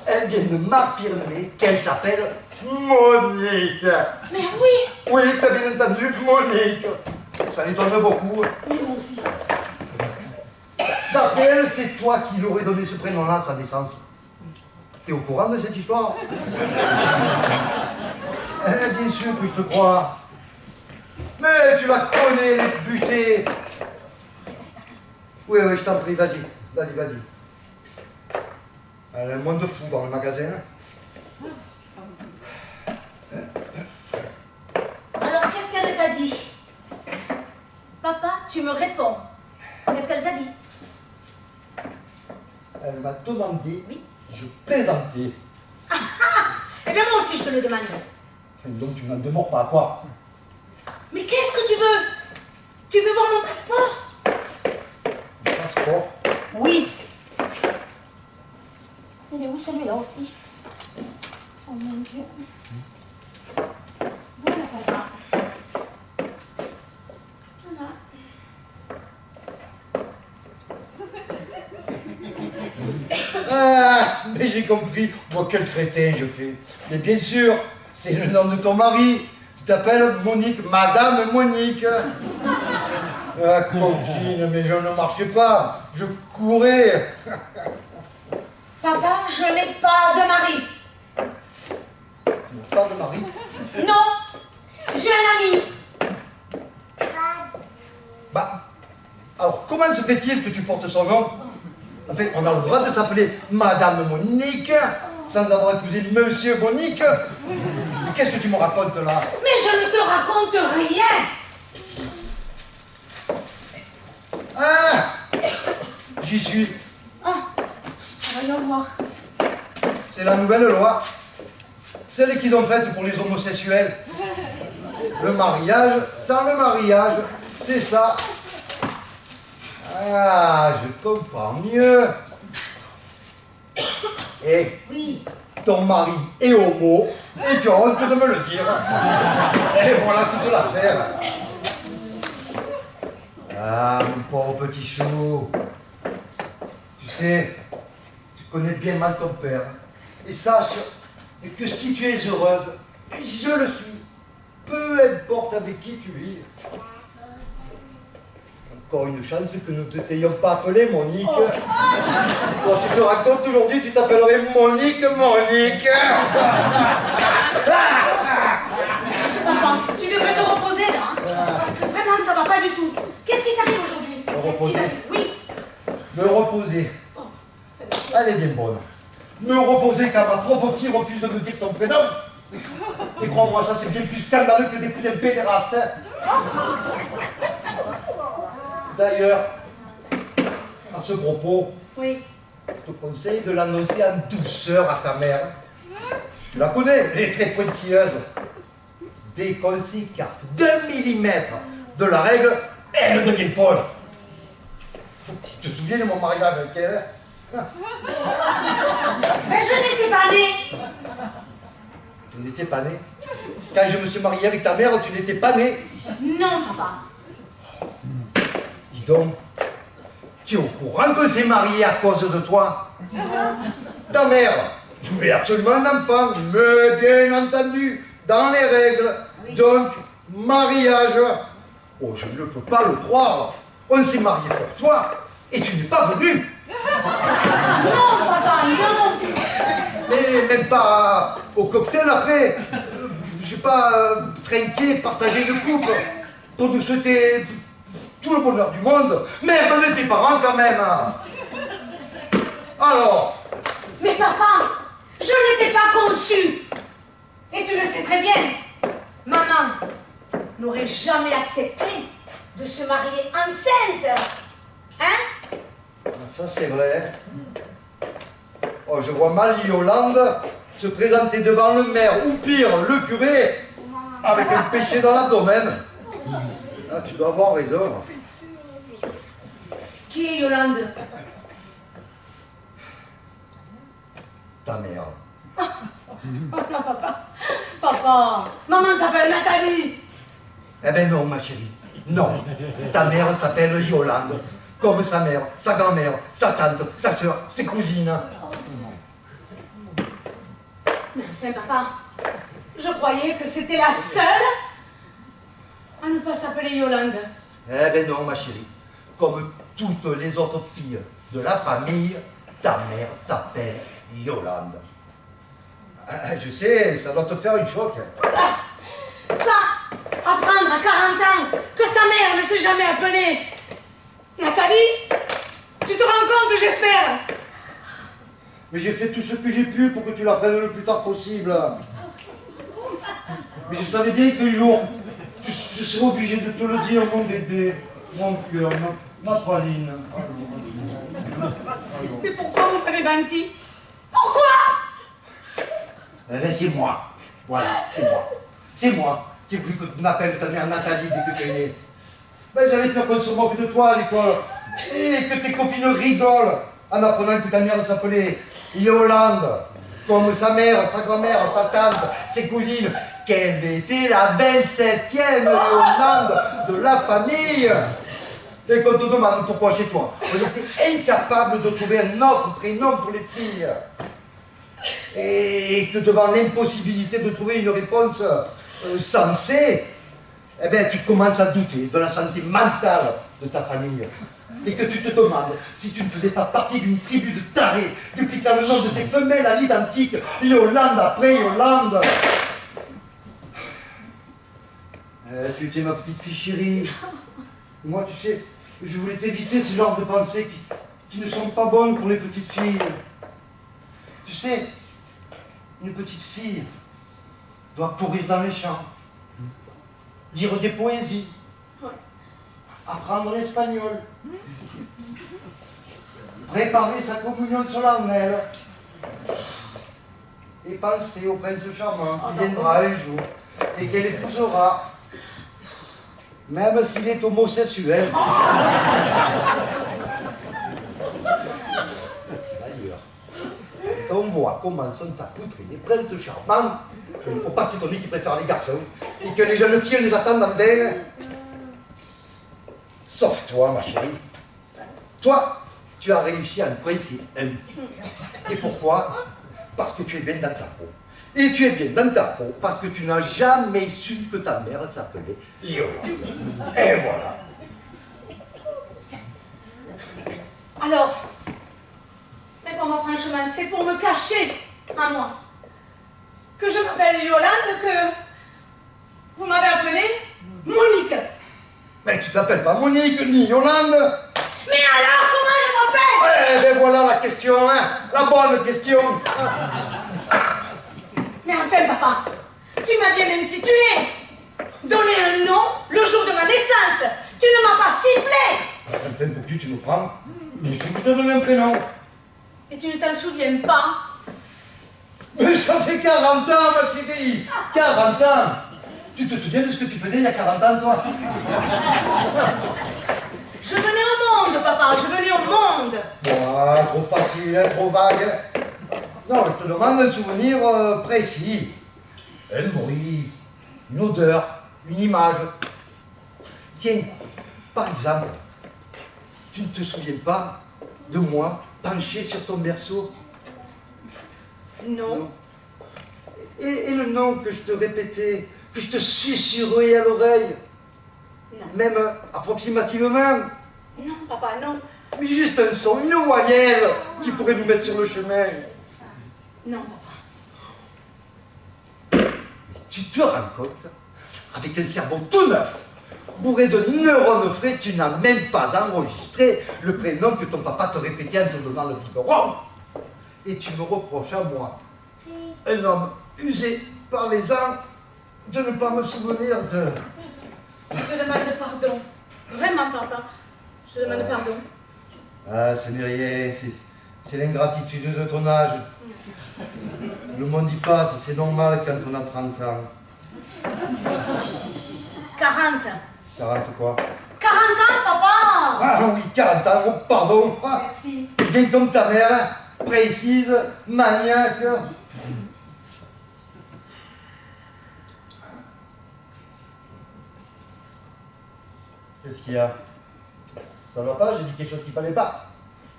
Elle vient de m'affirmer qu'elle s'appelle Monique. Mais oui. Oui, t'as bien entendu, Monique. Ça l'étonne beaucoup. Mais moi aussi. D'après elle, c'est toi qui l'aurais donné ce prénom-là à sa naissance. T'es au courant de cette histoire? Bien sûr que je te crois. Mais tu la connais, les butées. Oui, je t'en prie, vas-y. Elle a un monde de fou dans le magasin. Alors, qu'est-ce qu'elle t'a dit? Papa, tu me réponds. Qu'est-ce qu'elle t'a dit? Elle m'a demandé Oui. si je plaisantais. Eh bien, moi aussi, je te le demande. Donc tu n'en démords pas, quoi? Mais qu'est-ce que tu veux? Tu veux voir mon passeport? Mon passeport? Oui. Il est où celui-là aussi? Oh mon Dieu. Voilà, papa. Voilà. Mais j'ai compris. Moi, quel crétin je fais. Mais bien sûr, c'est le nom de ton mari. Tu t'appelles Monique, Madame Monique. Ah, coquine, mais je ne marchais pas. Je courais. Papa, je n'ai pas de mari. Pas de mari. Non, j'ai un ami. Bah, alors, comment se fait-il que tu portes son nom? En fait, on a le droit de s'appeler Madame Monique, sans avoir épousé Monsieur Monique. Mais qu'est-ce que tu me racontes là? Mais je ne te raconte rien. Ah! J'y suis. Ah, voyons voir. C'est la nouvelle loi. Celle qu'ils ont faite pour les homosexuels. Le mariage sans le mariage. C'est ça. Ah, je comprends mieux. Et Oui. ton mari est homo et tu as honte de me le dire. Et voilà toute l'affaire. Ah, mon pauvre petit chou. Tu sais, tu connais bien mal ton père. Et sache que si tu es heureuse, je le suis. Peu importe avec qui tu vis. Encore une chance que nous ne t'ayons pas appelé Monique. Quand tu te racontes aujourd'hui, tu t'appellerais Monique. Papa, tu devrais te reposer là. Hein, parce que vraiment, ça va pas du tout. Qu'est-ce qui t'arrive aujourd'hui? Me reposer? Oui. Me reposer. Elle est bien bonne. Me reposer quand ma propre fille refuse de me dire ton prénom. Et crois-moi, ça c'est bien plus scandaleux que d'épouser un pédéraste. D'ailleurs, à ce propos, Oui. je te conseille de l'annoncer en douceur à ta mère. Tu la connais, elle est très pointilleuse. Dès qu'on s'écarte d'1 millimètre de la règle, elle devient folle. Tu te souviens de mon mariage avec elle? Mais je n'étais pas née. Tu n'étais pas né. Quand je me suis marié avec ta mère, tu n'étais pas né. Non, papa. Dis donc, tu es au courant qu'on s'est marié à cause de toi? Ta mère voulait absolument un enfant, mais bien entendu, dans les règles. Donc, mariage. Oh, je ne peux pas le croire. On s'est marié pour toi et tu n'es pas venu. Non, papa, non. Mais même pas au cocktail après. J'ai pas trinqué, partagé une coupe pour nous souhaiter tout le bonheur du monde. Merde, on est tes parents quand même. Alors, Mais papa, je n'étais pas conçue. Et tu le sais très bien. Maman n'aurait jamais accepté de se marier enceinte. Hein? ça c'est vrai. Oh, je vois mal Yolande se présenter devant le maire, ou pire, le curé, avec un péché dans l'abdomen. Ah, tu dois avoir raison. Qui est Yolande? Ta mère. Oh non, papa. Papa, maman s'appelle Nathalie. Eh ben non, ma chérie. Non. Ta mère s'appelle Yolande. Comme sa mère, sa grand-mère, sa tante, sa sœur, ses cousines. Mais enfin, papa, je croyais que c'était la seule à ne pas s'appeler Yolande. Eh ben non, ma chérie. Comme toutes les autres filles de la famille, ta mère s'appelle Yolande. Je sais, ça doit te faire une choc. Ça, apprendre à 40 ans que sa mère ne s'est jamais appelée Nathalie, tu te rends compte, j'espère? Mais j'ai fait tout ce que j'ai pu pour que tu l'apprennes le plus tard possible. Mais je savais bien qu'un jour, tu serais obligé de te le dire, mon bébé, mon cœur, ma praline. Mais pourquoi vous m'avez menti? Pourquoi? Eh ben c'est moi. Voilà, c'est moi. C'est moi qui ai voulu que tu m'appelles ta mère Nathalie dès que tu es née. Ben j'avais peur qu'on se moque de toi à l'école. Et que tes copines rigolent en apprenant que ta mère s'appelait Yolande. Comme sa mère, sa grand-mère, sa tante, ses cousines. Qu'elle était la 27e Yolande de la famille. Et qu'on te demande pourquoi chez toi, on était incapable de trouver un autre prénom pour les filles. Et que devant l'impossibilité de trouver une réponse sensée, eh bien, tu commences à douter de la santé mentale de ta famille. Et que tu te demandes si tu ne faisais pas partie d'une tribu de tarés dupliquant le nom de ces femelles à l'identique, Yolande après Yolande. Tu sais, ma petite fille chérie, moi, tu sais, je voulais t'éviter ce genre de pensées qui ne sont pas bonnes pour les petites filles. Tu sais, une petite fille doit courir dans les champs, lire des poésies, apprendre l'espagnol, préparer sa communion solennelle et penser au prince charmant qui viendra un jour et qu'elle épousera, même s'il est homosexuel. D'ailleurs, quand on voit comment sont accoutrés les princes charmants, il ne faut pas s'étonner qu'ils préfèrent les garçons et que les jeunes filles les attendent en vain. Sauf toi, ma chérie. Toi, tu as réussi à en coincer un. Et pourquoi? Parce que tu es bien dans ta peau. Et tu es bien dans ta peau parce que tu n'as jamais su que ta mère s'appelait Yolande. Et voilà. Alors, réponds-moi franchement, c'est pour me cacher à moi que je m'appelle Yolande, que vous m'avez appelée Monique. Mais tu t'appelles pas Monique ni Yolande. Mais alors, comment je m'appelle? Eh ben voilà la question, hein, la bonne question. Mais enfin, papa, tu m'as bien intitulé. Donner un nom le jour de ma naissance. Tu ne m'as pas sifflé. Enfin, pour qui tu me prends? Bien sûr que je te donne un prénom. Et tu ne t'en souviens pas? Mais ça fait 40 ans, ma chérie. 40 ans. Tu te souviens de ce que tu faisais il y a 40 ans, toi? Je venais au monde, papa, je venais au monde. Bon, trop facile, hein, trop vague. Non, je te demande un souvenir précis. Un bruit, une odeur, une image. Tiens, par exemple, tu ne te souviens pas de moi penché sur ton berceau? Non. Et le nom que je te répétais, que je te susurrais à l'oreille? Non. Même approximativement? Non, papa, non. Mais juste un son, une voyelle qui pourrait nous mettre sur le chemin. Non, papa. Tu te rends compte? Avec un cerveau tout neuf, bourré de neurones frais, tu n'as même pas enregistré le prénom que ton papa te répétait en te donnant le biberon. Et tu me reproches à moi, un homme usé par les ans, de ne pas me souvenir de... Je te demande pardon. Vraiment, papa. Je te demande pardon. Ah, ce n'est rien, c'est l'ingratitude de ton âge. Le monde y passe, c'est normal quand on a 30 ans. 40. 40 quoi? 40 ans, papa. Ah oui, 40 ans, oh, pardon. Ah, Merci. bien comme ta mère, précise, maniaque. Qu'est-ce qu'il y a? Ça va pas? J'ai dit quelque chose qu'il fallait pas.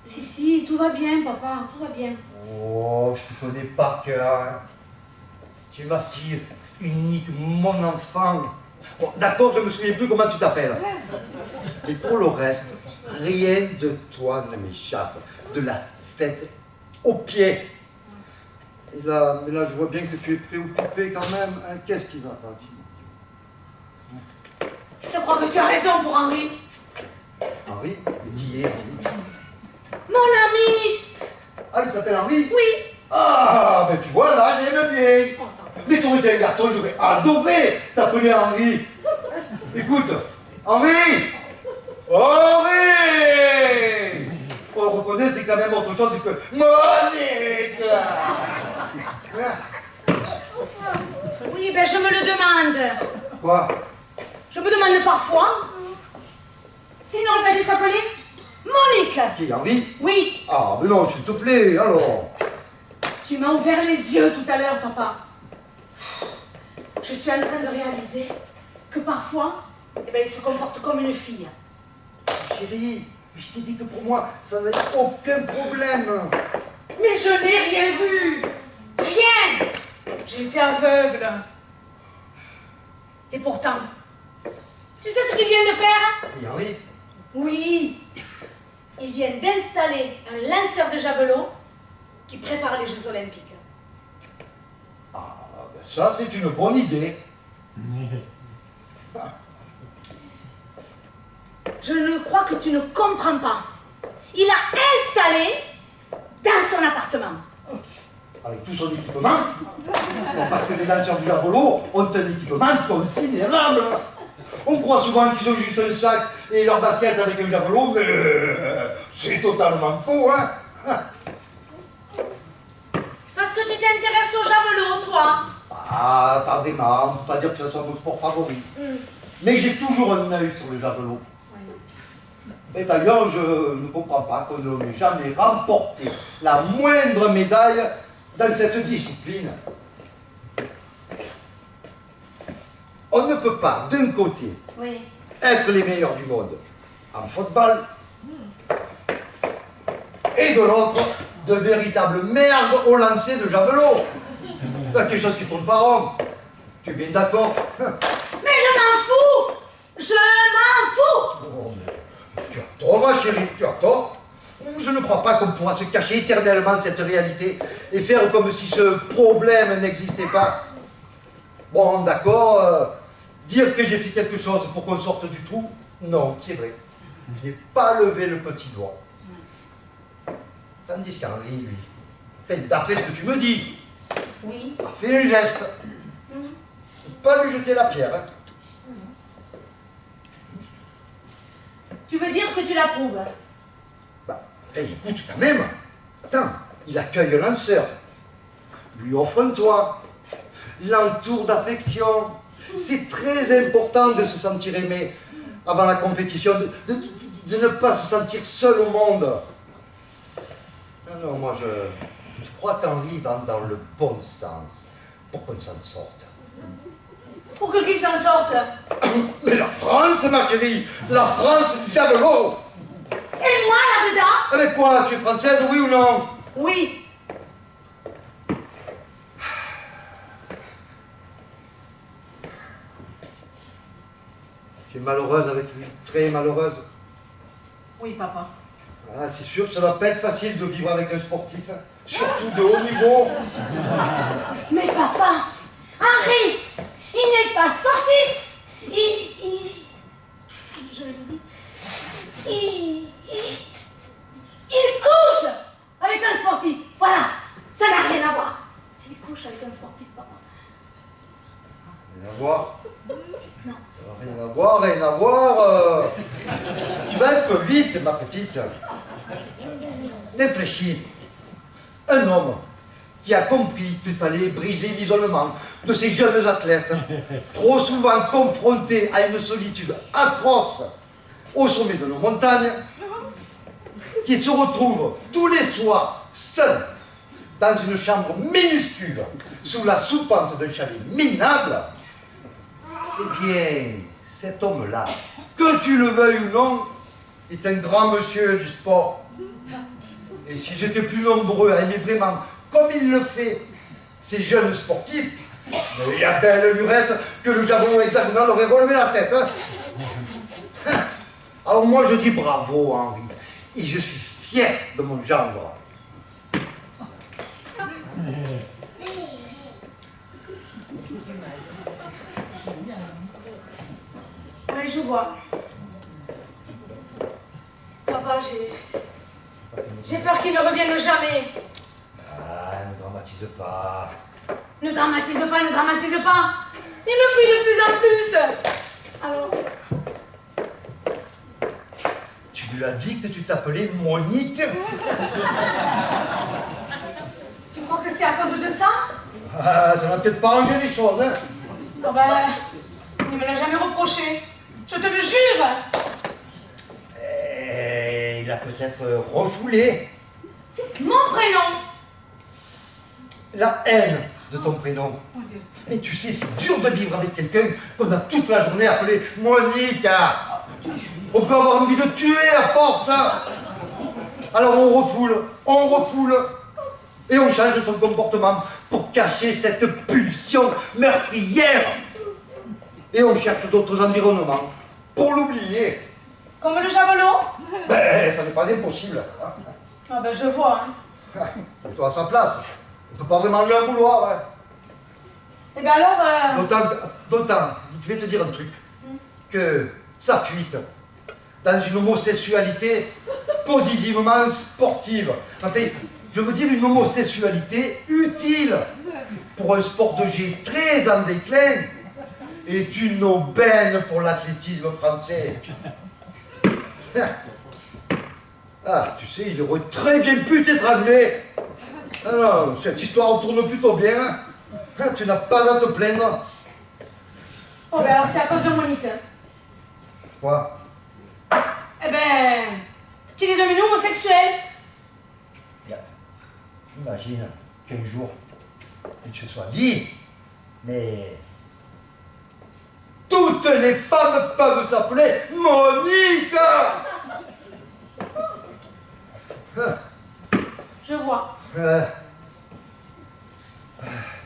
Si, tout va bien, papa, tout va bien. Oh, je te connais par cœur. Hein. Tu es ma fille unique, mon enfant. Bon, d'accord, je me souviens plus comment tu t'appelles. Mais pour le reste, rien de toi ne m'échappe. De la tête aux pieds. Et là, mais là, je vois bien que tu es préoccupé quand même. Hein. Qu'est-ce qui va pas? Je crois que tu as raison pour Henri. Henri? Qui est Henri? Mon ami. Ah, il s'appelle Henri? Oui. Ah, ben tu vois, là, j'aime bien. On s'en fout. Mais t'aurais été un garçon, j'aurais adoré t'appeler Henri. Écoute, Henri! Henri! On reconnaît, c'est quand même autre chose que Monique! Oui, ben je me le demande. Quoi? Je me demande parfois. Sinon, il va s'appeler Monique. Qui, Henri? Oui. Ah, mais non, s'il te plaît, alors. Tu m'as ouvert les yeux tout à l'heure, papa. Je suis en train de réaliser que parfois, eh ben, il se comporte comme une fille. Chérie, je t'ai dit que pour moi, ça n'avait aucun problème. Mais je n'ai rien vu. Rien. J'ai été aveugle. Et pourtant, tu sais ce qu'ils viennent de faire? Et Henri, Oui. Ils viennent d'installer un lanceur de javelot qui prépare les Jeux Olympiques. ah, ben ça c'est une bonne idée. Je ne crois que tu ne comprends pas. Il a installé dans son appartement. Avec tout son équipement. Bon, parce que les lanceurs du javelot ont un équipement considérable. On croit souvent qu'ils ont juste un sac et leur basket avec un javelot, mais c'est totalement faux, hein. Parce que tu t'intéresses au javelot, toi. Ah, pas vraiment, on peut pas dire que ce soit mon sport favori. Mais j'ai toujours un œil sur le javelot. Et d'ailleurs, je ne comprends pas qu'on n'ait jamais remporté la moindre médaille dans cette discipline. On ne peut pas, d'un côté, Oui. être les meilleurs du monde en football, et de l'autre, de véritables merdes au lancer de javelot. Il y a quelque chose qui tourne pas rond. Tu es bien d'accord? Mais je m'en fous. Je m'en fous. Oh, mais tu as tort, ma chérie, tu as tort. Je ne crois pas qu'on pourra se cacher éternellement de cette réalité et faire comme si ce problème n'existait pas. Bon, d'accord, dire que j'ai fait quelque chose pour qu'on sorte du trou, non, c'est vrai. Je n'ai pas levé le petit doigt. Tandis qu'Henri, lui, fait, d'après ce que tu me dis, Oui. a fait un geste. Pas lui jeter la pierre. Hein. Tu veux dire que tu l'approuves? Bah, écoute, quand même. Attends, il accueille un lanceur. Lui offre un toit. L'entoure d'affection. C'est très important de se sentir aimé avant la compétition, de ne pas se sentir seul au monde. Non, moi je crois qu'Henri va dans le bon sens pour qu'on s'en sorte. Pour que qui s'en sorte? Mais la France, ma chérie, la France du javelot. Et moi là-dedans? Avec quoi, tu es française, oui ou non? Oui. Tu es malheureuse avec lui, très malheureuse. Oui, papa. Ah, c'est sûr, ça va pas être facile de vivre avec un sportif, hein. Surtout de haut niveau. Mais papa, Henri, il n'est pas sportif. Je le dis. Il couche avec un sportif. Voilà, ça n'a rien à voir. Il couche avec un sportif, papa. Rien à voir. Non. Ça va rien à voir, rien à voir. Tu vas un peu vite, ma petite. Réfléchis. Un homme qui a compris qu'il fallait briser l'isolement de ces jeunes athlètes, trop souvent confrontés à une solitude atroce au sommet de nos montagnes, qui se retrouvent tous les soirs seuls dans une chambre minuscule sous la soupente d'un chalet minable. Eh bien, cet homme-là, que tu le veuilles ou non, est un grand monsieur du sport. Et si j'étais plus nombreux à aimer vraiment, comme il le fait, ces jeunes sportifs, il y a belle lurette que le javelot hexagonal aurait relevé la tête. Hein. Alors moi je dis bravo, Henri, et je suis fier de mon gendre. Oui, je vois. Papa, j'ai peur qu'il ne revienne jamais. Ah, ne dramatise pas. Ne dramatise pas, ne dramatise pas. Il me fuit de plus en plus. Alors, Tu lui as dit que tu t'appelais Monique? tu crois que c'est à cause de ça? Ah, ça n'a peut-être pas arrangé les choses, hein. Oh ben, il me l'a jamais reproché. Je te le jure. Il a peut-être refoulé Mon prénom. la haine de ton prénom. Mais tu sais, c'est dur de vivre avec quelqu'un qu'on a toute la journée appelé Monique. On peut avoir envie de tuer à force. Hein. Alors on refoule. Et on change son comportement pour cacher cette pulsion meurtrière. Et on cherche d'autres environnements pour l'oublier. Comme le javelot? Ben, ça n'est pas impossible. Ah ben je vois. Hein. Toi à sa place, on ne peut pas vraiment lui en vouloir. Hein. Eh bien alors... D'autant, je vais te dire un truc, que sa fuite dans une homosexualité positivement sportive, enfin, je veux dire une homosexualité utile pour un sport de G très en déclin, est une aubaine pour l'athlétisme français. Ah, tu sais, il aurait très bien pu t'étrangler. Alors, cette histoire tourne plutôt bien. Tu n'as pas à te plaindre. Oh ben alors c'est à cause de Monique. Quoi? Eh ben... qu'il est devenu homosexuel. Imagine qu'un jour, il se soit dit, mais toutes les femmes peuvent s'appeler Monique. Je vois.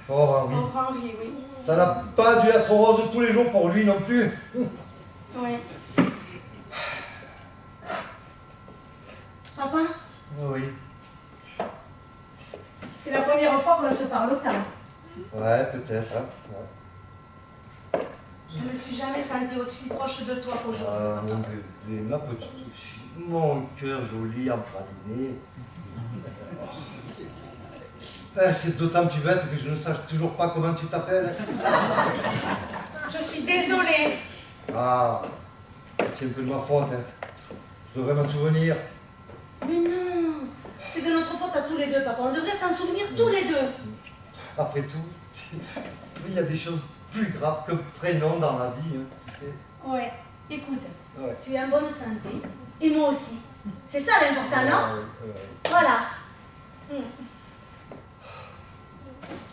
Pauvre Henri. Pauvre Henri, oui. Ça n'a pas dû être rose tous les jours pour lui non plus. Oui. Papa, Oui. c'est la première fois qu'on se parle autant. Ouais, peut-être. Hein. Ouais. Je ne me suis jamais sentie aussi proche de toi qu'aujourd'hui. Ah, mon bébé, ma petite fille, mon cœur joli, empraliné. C'est d'autant plus bête que je ne sache toujours pas comment tu t'appelles. Je suis désolée. Ah, c'est un peu de ma faute. Hein. Je devrais m'en souvenir. Mais non, c'est de notre faute à tous les deux, papa. On devrait s'en souvenir tous les deux. Après tout, il y a des choses plus graves que prénom dans la vie. Hein, tu sais. Ouais. Écoute, Ouais. tu es en bonne santé. Et moi aussi. C'est ça l'important, non? Ouais. Voilà.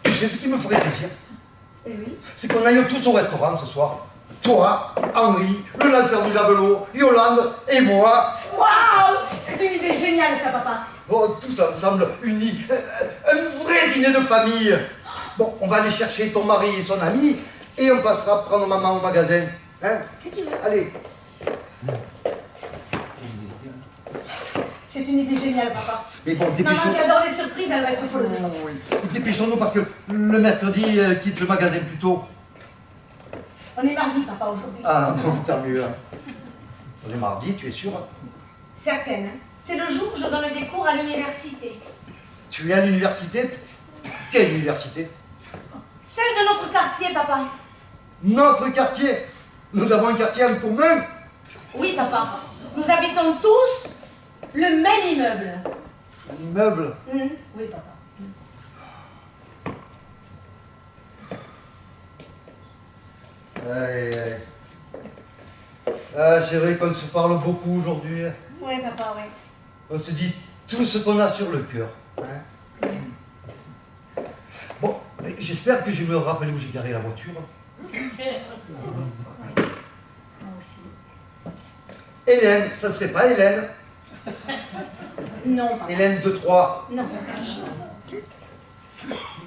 Tu sais ce qui me ferait plaisir? Eh oui. C'est qu'on aille tous au restaurant ce soir. Toi, Henri, le lanceur du javelot, Yolande et moi. Waouh! C'est une idée géniale, ça, papa. Oh, tous ensemble, unis. Un vrai dîner de famille. Bon, on va aller chercher ton mari et son ami et on passera prendre maman au magasin. Hein? Si tu veux. Allez. C'est une idée géniale, papa. Mais bon, Maman dépêchons-nous. qui adore les surprises, elle va être folle de joie. Dépêchons-nous parce que le mercredi, elle quitte le magasin plus tôt. On est mardi, papa, aujourd'hui. Ah, bon, tant mieux. Hein. On est mardi, tu es sûr? Certaine. Hein. C'est le jour où je donne des cours à l'université. Tu es à l'université? Quelle université? Celle de notre quartier, papa. Notre quartier. Nous avons un quartier en commun. Oui, papa. Nous habitons tous le même immeuble. Un immeuble. Oui, papa. Aïe, aïe. Ah, c'est vrai qu'on se parle beaucoup aujourd'hui. Oui, papa, oui. On se dit tout ce qu'on a sur le cœur. Hein. Bon, j'espère que je me rappelle où j'ai garé la voiture. Moi aussi. Hélène, ça ne serait pas Hélène? Non, papa. Hélène de Troyes. Non.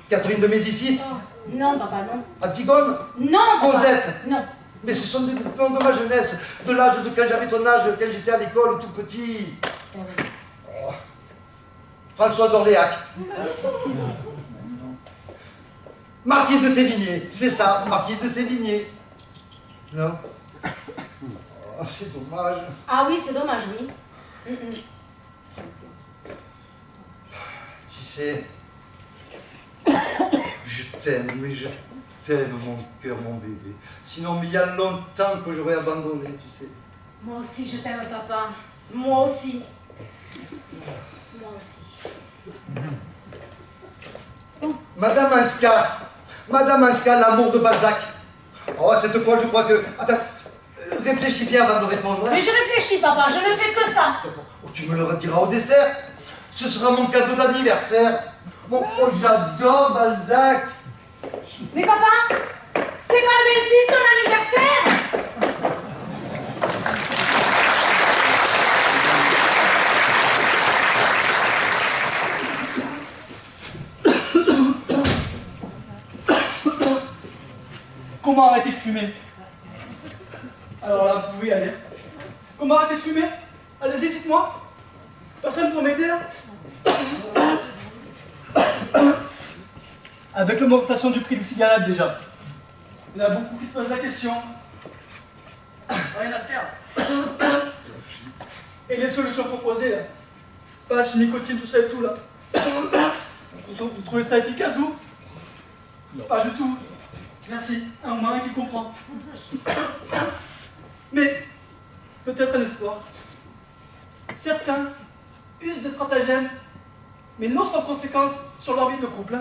Catherine de Médicis. Non, papa, non. Antigone. Non, papa. Cosette. Non. Mais ce sont des noms de ma jeunesse, de l'âge de quand j'avais ton âge, quand j'étais à l'école tout petit. Ah oui. Oh. François d'Orléac. Marquise de Sévigné, c'est ça, Marquise de Sévigné. Non? Oh, c'est dommage. Ah oui, c'est dommage, oui. Tu sais, je t'aime, mais je t'aime, mon cœur, mon bébé. Sinon, mais il y a longtemps que j'aurais abandonné, tu sais. Moi aussi, je t'aime, papa. Moi aussi. Moi aussi. Madame Anska, l'amour de Balzac. Oh, cette fois, je crois que... Attends, réfléchis bien avant de répondre. Hein. Mais je réfléchis, papa, je ne fais que ça. Oh, tu me le rediras au dessert. Ce sera mon cadeau d'anniversaire. Bon, oh, j'adore Balzac. Mais papa, c'est pas le 26 ton anniversaire? comment arrêter de fumer? Alors là, vous pouvez y aller. Comment arrêter de fumer? Allez-y, dites-moi. Personne pour m'aider là? Avec l'augmentation du prix des cigarettes déjà. Il y en a beaucoup qui se posent la question. Rien à faire. Et les solutions proposées là? Patch, nicotine, tout ça et tout là. Vous trouvez ça efficace vous? Pas du tout. Merci. Un moins qui comprend. Mais peut-être un espoir. Certains usent de stratagèmes, mais non sans conséquence sur leur vie de couple.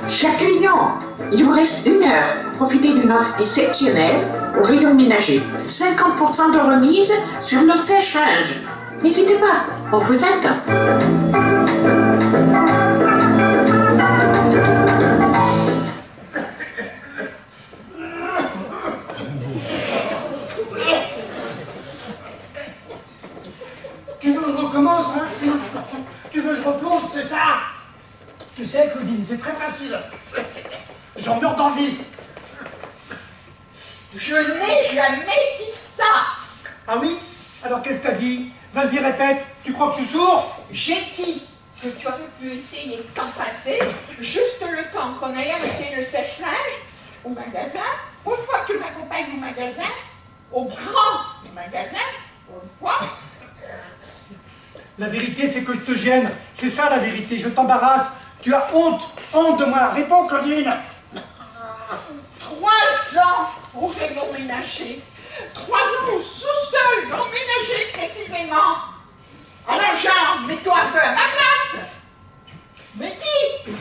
Chers clients, il vous reste 1 heure pour profiter d'une offre exceptionnelle au rayon ménager. 50% de remise sur nos sèche-linge. N'hésitez pas, on vous attend. Tu veux que je recommence, hein? Tu veux que je replonge, c'est ça? Tu sais, Claudine, c'est très facile. J'en meurs d'envie. Je n'ai jamais dit ça. Ah oui? Alors qu'est-ce que t'as dit? Vas-y, répète. Tu crois que je suis sourd? J'ai dit que tu aurais pu essayer de t'en passer, juste le temps qu'on aille acheter le sèche-linge au magasin. Pour une fois que tu m'accompagnes au magasin, au grand magasin, pour une fois. La vérité, c'est que je te gêne. C'est ça la vérité. Je t'embarrasse. Tu as honte. Honte de moi. Réponds, Claudine. 3 ans au rayon ménager. 3 ans au sous-sol non ménager précisément. Alors genre, mets-toi un peu à ma place. Mais dis.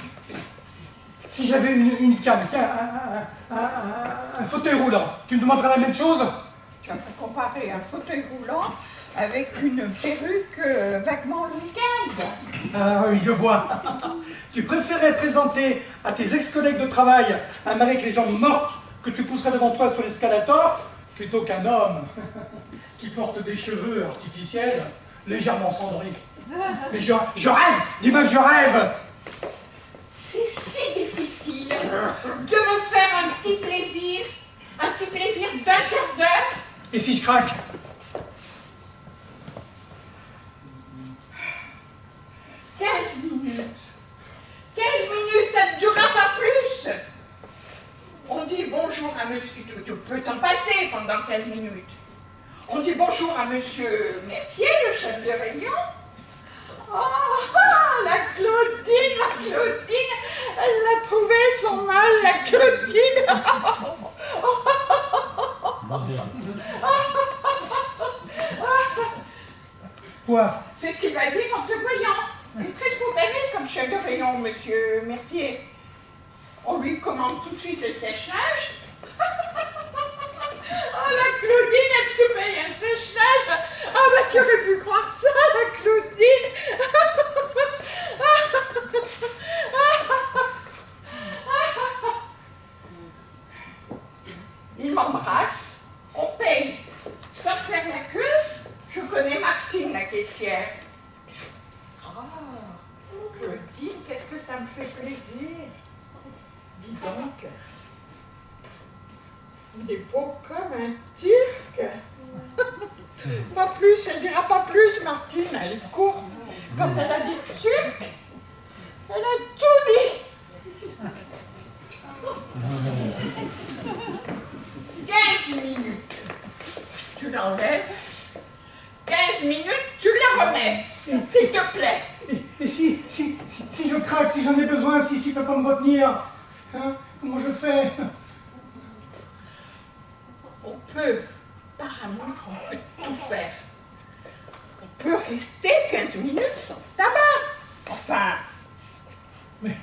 Si j'avais une canne, tiens, un fauteuil roulant, tu me demanderais la même chose? Tu vas pas comparer un fauteuil roulant avec une perruque vaguement Louis XV. Ah oui, je vois. Tu préférais présenter à tes ex-collègues de travail un mari avec les jambes mortes que tu pousserais devant toi sur l'escalator plutôt qu'un homme qui porte des cheveux artificiels légèrement cendrés. Mais je rêve. Dis-moi que je rêve. C'est si difficile de me faire un petit plaisir d'1 quart d'heure. Et si je craque? 15 minutes. 15 minutes, ça ne durera pas plus. On dit bonjour à monsieur, tu peux t'en passer pendant 15 minutes. On dit bonjour à monsieur Mercier, le chef de rayon. Oh, la Claudine, elle a trouvé son mal, la Claudine. Quoi? C'est ce qu'il va dire en te voyant. Il est très spontané comme chef de rayon, monsieur Mercier. On lui commande tout de suite le sèche-linge. Oh, la Claudine, elle se paye un sèche-linge. Ah, bah, tu aurais pu croire ça, la Claudine. Il m'embrasse, on paye sans faire la queue. Je connais Martine, la caissière. Oh, Claudine, qu'est-ce que ça me fait plaisir. Dis donc, il est beau comme un Turc. Pas plus, elle dira pas plus, Martine, elle est courte. Quand elle a dit Turc, elle a tout dit. 15 minutes, tu l'enlèves. 15 minutes, tu la remets, s'il te plaît. Et si je craque, si j'en ai besoin, si tu peux pas me retenir, hein, comment je fais? On peut, par amour, on peut tout faire. On peut rester 15 minutes sans tabac. Enfin, Mais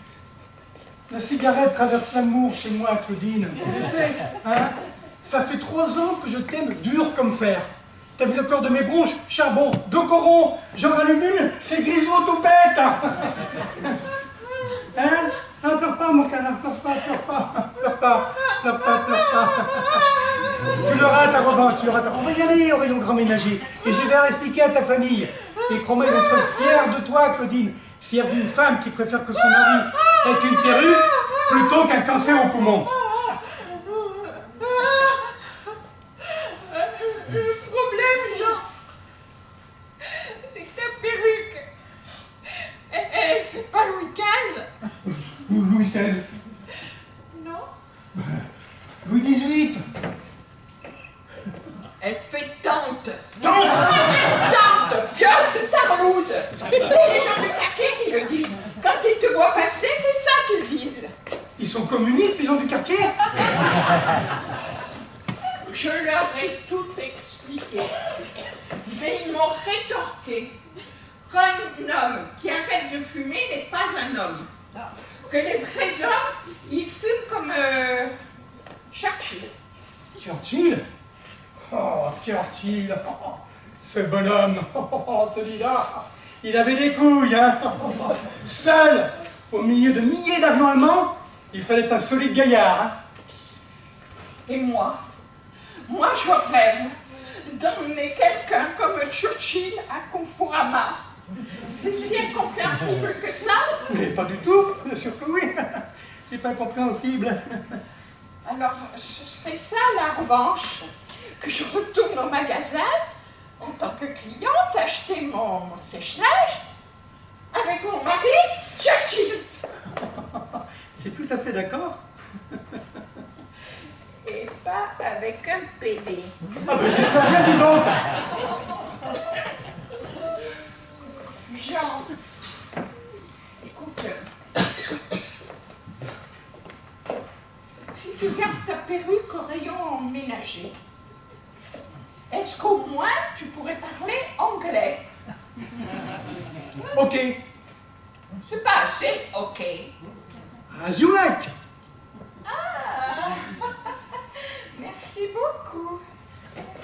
la cigarette traverse l'amour chez moi, Claudine. Tu le sais, hein? Ça fait 3 ans que je t'aime dur comme fer. T'as vu le corps de mes bronches? Charbon, 2 corons, j'en rallume une, c'est grisou tout bête. Hein? Ah, pleure pas, mon canard, pleure pas, pleure pas, pleure pas, pleure pas, pleure pas. Tu l'auras ta revanche, tu l'auras ta... On va y aller au rayon grand ménager. Et je vais leur expliquer à ta famille. Et crois-moi, ils vont être fiers de toi, Claudine. Fiers d'une femme qui préfère que son mari ait une perruque plutôt qu'un cancer au poumon. Le problème, Jean, c'est que ta perruque, elle fait pas Louis XV. Ou Louis XVI. Non, Louis XVIII. elle fait tante. Tante, fiotte, tarloude. C'est les gens du quartier qui le disent. Quand ils te voient passer, c'est ça qu'ils disent. Ils sont communistes, les gens du quartier. Je leur ai tout expliqué. Mais ils m'ont rétorqué qu'un homme qui arrête de fumer n'est pas un homme. Que les vrais hommes, ils fument comme Churchill. Churchill? Oh, Churchill. Oh, ce bonhomme. Oh, celui-là. Il avait des couilles, hein. Seul, au milieu de milliers d'avions allemands, il fallait un solide gaillard, hein. Et moi je rêve d'emmener quelqu'un comme Churchill à Conforama. C'est si incompréhensible que ça. Mais pas du tout, bien sûr que oui. C'est pas compréhensible. Alors, ce serait ça la revanche, que je retourne au magasin en tant que cliente, acheter mon sèche-linge avec mon mari, Churchill. C'est tout à fait d'accord. Et pas avec un PD. Ah ben j'espère bien, dis donc. Jean, écoute, si tu gardes ta perruque au rayon ménager, est-ce qu'au moins tu pourrais parler anglais? Ok. C'est pas assez ok. As you like. Ah, merci beaucoup.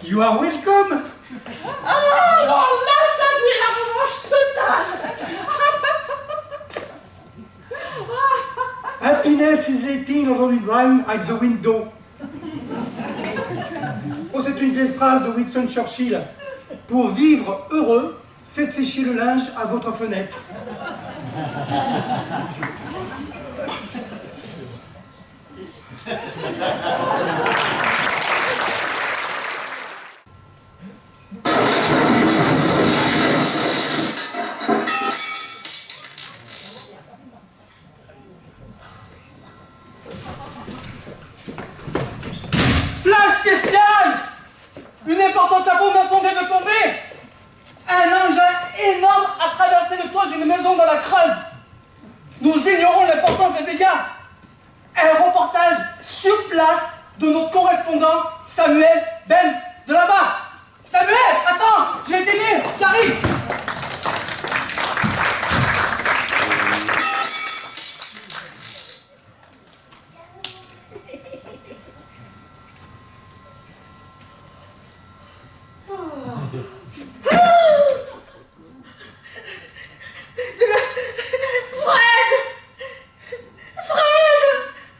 You are welcome. Ah, alors là, ça c'est la revanche totale. Happiness is letting only drawing at the window. Oh, c'est une vieille phrase de Winston Churchill. Pour vivre heureux, faites sécher le linge à votre fenêtre. Flash spécial! Une importante information vient de tomber! Un engin énorme a traversé le toit d'une maison dans la Creuse. Nous ignorons l'importance des dégâts. Un reportage sur place de notre correspondant Samuel Ben de là-bas. Samuel, attends, je vais t'aider, j'arrive.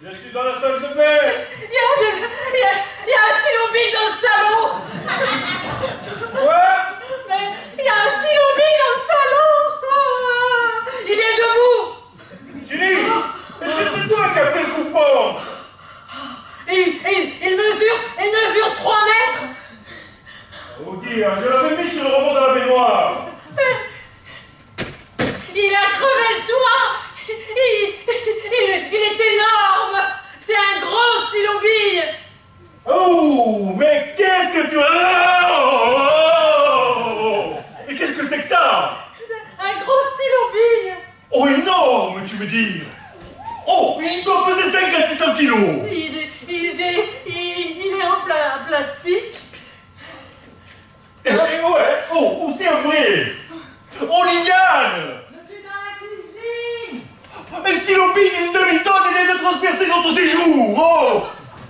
Je suis dans la salle de bain. Il y a un stylo bille dans le salon. Quoi? Mais il y a un stylo bille dans le salon. Ah, il est debout. Julie, est-ce que c'est toi qui as pris le coupon? Il mesure 3 mètres. Vous dire, je l'avais mis sur le rebord de la baignoire. Il a crevé le toit. Il est énorme. C'est un gros stylo bille. Oh, mais qu'est-ce que tu as? Mais qu'est-ce que c'est que ça? Un gros stylo bille. Oh, énorme, tu veux dire? Oh, il doit peser 5 à 600 kilos. Il est en plastique. Et ouais, oh, c'est un vrai. Oh, Liliane. Je suis dans la cuisine. Mais si l'opine d'une demi-tonne, il est de transpercer notre séjour. Oh.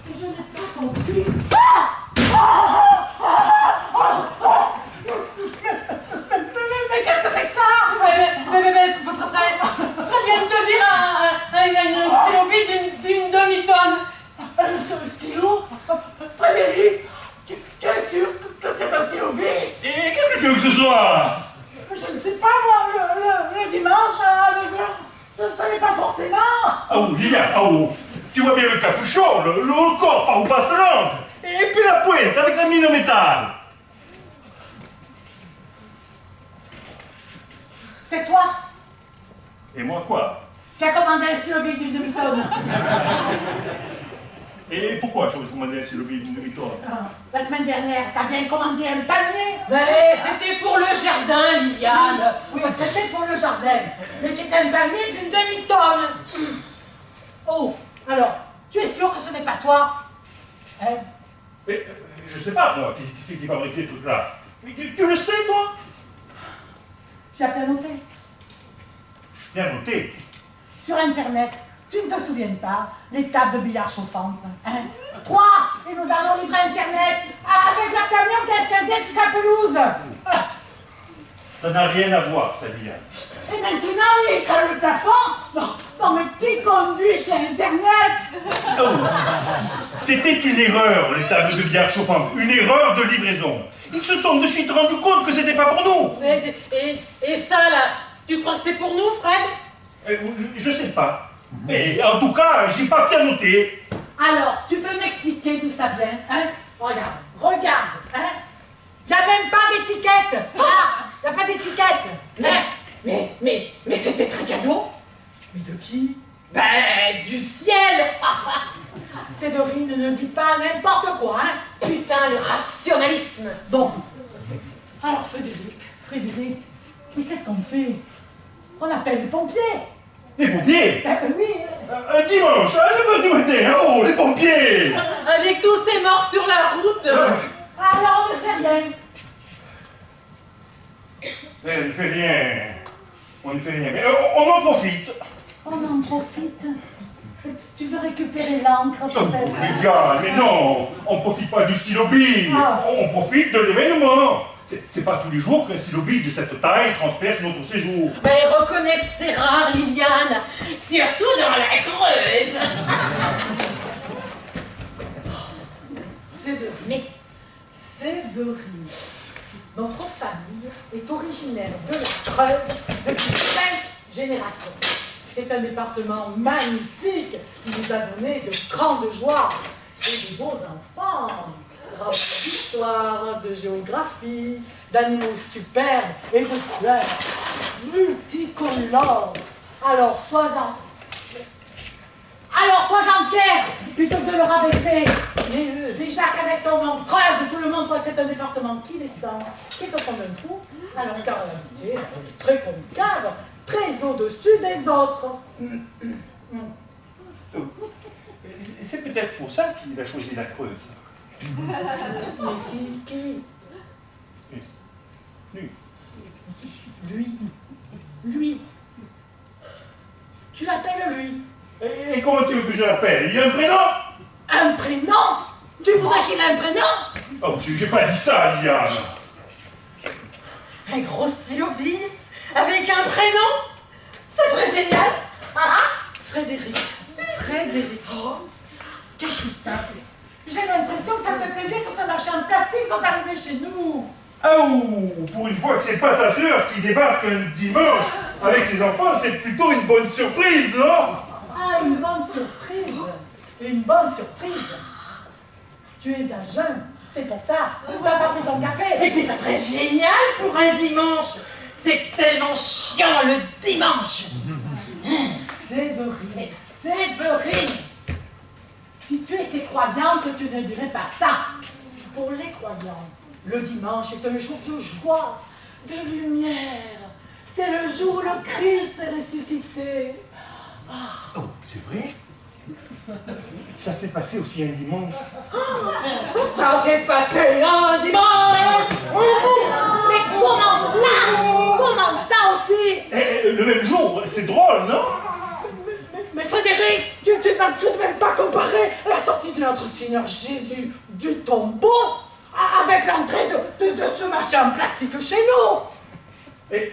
Je n'ai pas compris. Mais qu'est-ce que c'est que ça? Mais Fred vient de te dire un stylo bille d'une demi-tonne. Ce stylo? Frédéric, le capuchon, le corps par où passe l'encre, et puis la pointe avec la mine en métal. C'est toi Et moi quoi? qui as commandé un stylo bic d'une demi-tonne. Et pourquoi j'aurais commandé un stylo d'une demi-tonne? La semaine dernière, t'as bien commandé un panier. Mais c'était pour le jardin, Liliane. Oui, c'était pour le jardin. Mais c'est un panier d'une demi-tonne. Oh, alors, tu es sûr que ce n'est pas toi? Hein? Mais, je sais pas, moi, qui c'est qui fabrique ces trucs-là? Mais tu le sais, toi? J'ai bien noté. Bien noté. Sur Internet, tu ne te souviens pas, les tables de billard chauffantes. Hein? 3, et nous allons livrer Internet avec leur camion qui est synthétique à pelouse. Ça n'a rien à voir, ça, Liliane. Et maintenant, il écrase le plafond. Non, mais qui conduit chez Internet? Oh. C'était une erreur, les tables de billard chauffantes. Une erreur de livraison. Ils se sont de suite rendus compte que c'était pas pour nous. Et ça, là, tu crois que c'est pour nous, Fred? Je sais pas. Mais en tout cas, j'ai pas bien noté. Alors, tu peux m'expliquer d'où ça vient, hein? Regarde, hein? Il n'y a même pas d'étiquette. Ah, il n'y a pas d'étiquette. Mais c'est peut-être un cadeau? Mais de qui? Ben, du ciel. Séverine, ne dis pas n'importe quoi, hein? Putain, le rationalisme. Bon. Alors, Frédéric, mais qu'est-ce qu'on fait? On appelle les pompiers. Les pompiers? Oui. Un dimanche, à 9h du matin, oh, les pompiers! Avec tous ces morts sur la route. Alors, on ne fait rien. On ne fait rien. On ne fait rien, mais on en profite. On en profite. Tu veux récupérer l'encre, Oh, peut-être? les gars, mais non, on profite pas du stylo bille. Ah. On profite de l'événement. C'est pas tous les jours qu'un stylo bille de cette taille transperce notre séjour. Ben, reconnaître, c'est rare, Liliane. Surtout dans la Creuse. Séverine. Notre famille est originaire de la Creuse depuis 5 générations. C'est un département magnifique qui nous a donné de grandes joies et de beaux enfants. Remplis d'histoire, de géographie, d'animaux superbes et de fleurs multicolores. Alors, sois-en fier plutôt que de le rabaisser. Mais déjà qu'avec son nom Creuse, tout le monde voit que c'est un département qui descend, qui est au fond d'un trou, alors qu'en réalité, on est très concave, très au-dessus des autres. C'est peut-être pour ça qu'il a choisi la Creuse. Mais qui? Lui. Tu l'appelles lui? Et comment tu veux que je l'appelle? Il a un prénom? Un prénom? Tu voudrais qu'il ait un prénom? Oh, j'ai pas dit ça, Liliane. Un gros stylo bille avec un prénom? Ça serait génial. Frédéric. Oh, qu'est-ce qui se passe? J'ai l'impression que ça te plaisait que ce machin de plastique sont arrivés chez nous. Oh, pour une fois que c'est pas ta sœur qui débarque un dimanche avec ses enfants, c'est plutôt une bonne surprise, non? Ah, une bonne surprise. C'est une bonne surprise. Tu es à jeun, c'est pour ça. Tu n'as pas pris ton café. Et puis ça serait génial pour un dimanche. C'est tellement chiant le dimanche. Séverine. Si tu étais croyante, tu ne dirais pas ça. Pour les croyants, le dimanche est un jour de joie, de lumière. C'est le jour où le Christ est ressuscité. Oh, c'est vrai? Ça s'est passé aussi un dimanche. Ça s'est passé un dimanche. Mais comment ça aussi? Le même jour, c'est drôle, non? Mais Frédéric, tu ne vas tout de même pas comparer la sortie de notre Seigneur Jésus du tombeau avec l'entrée de ce machin en plastique chez nous. Et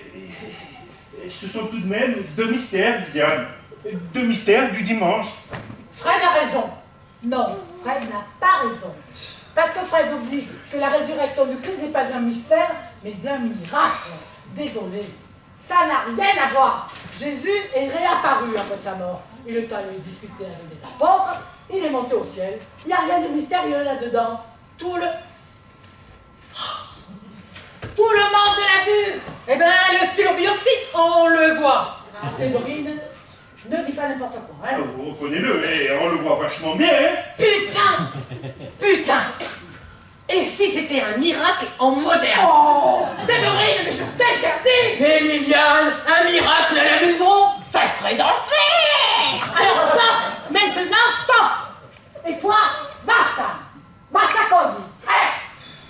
ce sont tout de même deux mystères, Liliane. Deux mystères du dimanche. Fred a raison. Non, Fred n'a pas raison. Parce que Fred oublie que la résurrection du Christ n'est pas un mystère, mais un miracle. Désolé. Ça n'a rien à voir. Jésus est réapparu après sa mort. Il est allé discuter avec les apôtres, il est monté au ciel. Il n'y a rien de mystérieux là-dedans. Tout le monde l'a vu. Eh ben, le stylo aussi, on le voit. Ah, Séverine, ne dis pas n'importe quoi, hein. Reconnez-le, et on le voit vachement bien, hein. Putain. Et si c'était un miracle en moderne? Oh, Séverine, mais je t'interdis. Mais Liliane, un miracle à la maison, ça serait d'enfer. Alors stop, maintenant stop. Et toi, basta così.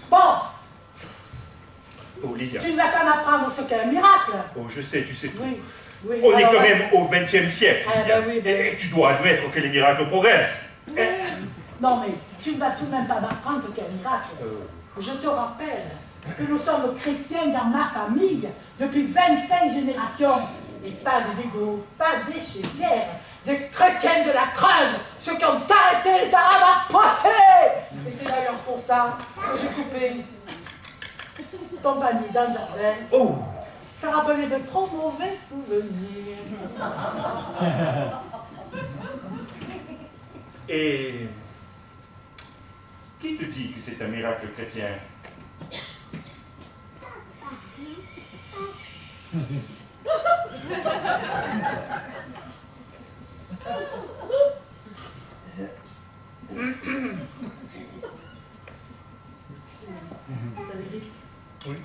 Bon, Oh, Liliane. tu ne vas pas m'apprendre ce qu'est un miracle. Oh, je sais, tu sais tout. Oui. On est alors, quand même au XXe siècle. Ah, ben oui, ben oui. Et tu dois admettre que les miracles progressent. Non mais tu ne vas tout de même pas m'apprendre ce qu'est un miracle. Je te rappelle que nous sommes chrétiens dans ma famille depuis 25 générations. Et pas des Hugo, pas des Chésières, des chrétiennes de la Creuse, ceux qui ont arrêté les Arabes à Poitiers. Et c'est d'ailleurs pour ça que j'ai coupé ton panier dans le jardin. Oh! Ça rappelait de trop mauvais souvenirs. Et qui te dit que c'est un miracle chrétien? Oui.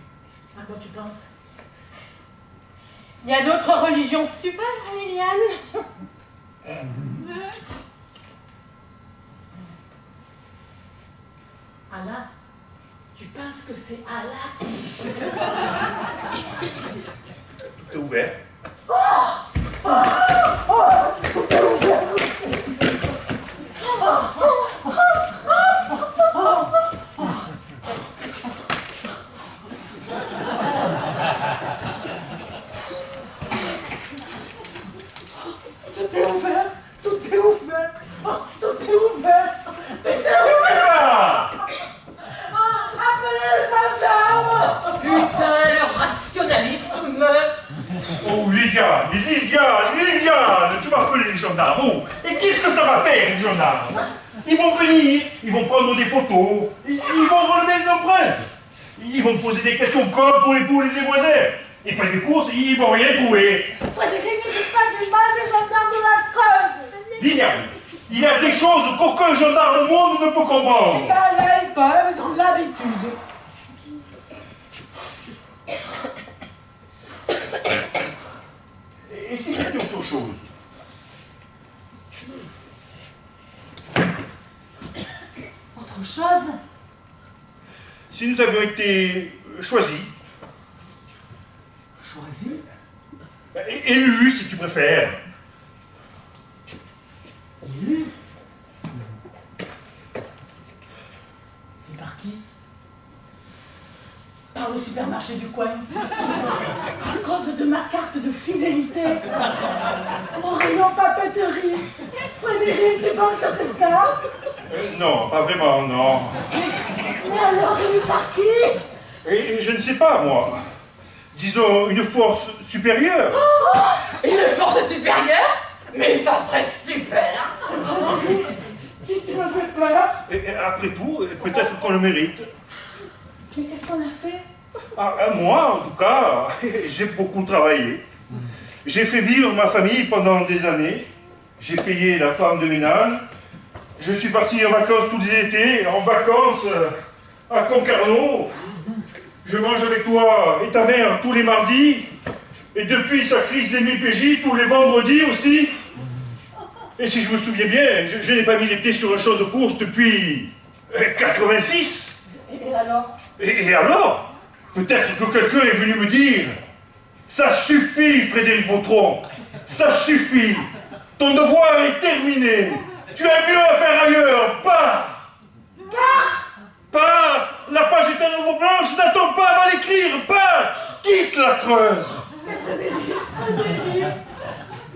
À quoi tu penses? Il y a d'autres religions super, Liliane. Allah? Tu penses que c'est Allah qui... Tout est ouvert. Tout est ouvert, tout est ouvert, tout est ouvert, tout est ouvert. Ah! Appelez les gendarmes. Putain, le rationalisme. Oh, Liliane, tu vas appeler les gendarmes. Oh, et qu'est-ce que ça va faire, les gendarmes? Ils vont venir, ils vont prendre des photos, ils vont relever les empreintes. Ils vont me poser des questions comme pour les poules et les voisins. Ils font des courses, ils vont rien trouver. Frédéric, ne dis pas du mal des gendarmes de la Creuse. Liliane, il y a des choses qu'aucun gendarme au monde ne peut comprendre. Là, ils peuvent, ils ont l'habitude. Et si c'était autre chose? Autre chose? Si nous avions été choisis, Choisi? élus si tu préfères, Élu? Et par qui? Par le supermarché du coin. À cause de ma carte de fidélité. Au rayon papeterie. Frédéric, tu penses que c'est ça? non, pas vraiment, non. Mais alors, élu par qui? Et je ne sais pas, moi. Disons, une force supérieure. Une force supérieure? Mais ça serait super. Tu me fais peur. Et après tout, peut-être qu'on le mérite. Mais qu'est-ce qu'on a fait? Moi, en tout cas, j'ai beaucoup travaillé. J'ai fait vivre ma famille pendant des années. J'ai payé la femme de ménage. Je suis parti en vacances tous les étés, en vacances à Concarneau. Je mange avec toi et ta mère tous les mardis. Et depuis sa crise des MPJ, tous les vendredis aussi. Et si je me souviens bien, je n'ai pas mis les pieds sur un champ de course depuis 86. Et alors? Et alors, peut-être que quelqu'un est venu me dire « Ça suffit, Frédéric Bautron, ça suffit. Ton devoir est terminé. Tu as mieux à faire ailleurs. Pars. Pars. La page est à nouveau blanche. N'attends pas, va l'écrire. Pars. Quitte la Creuse. » Frédéric,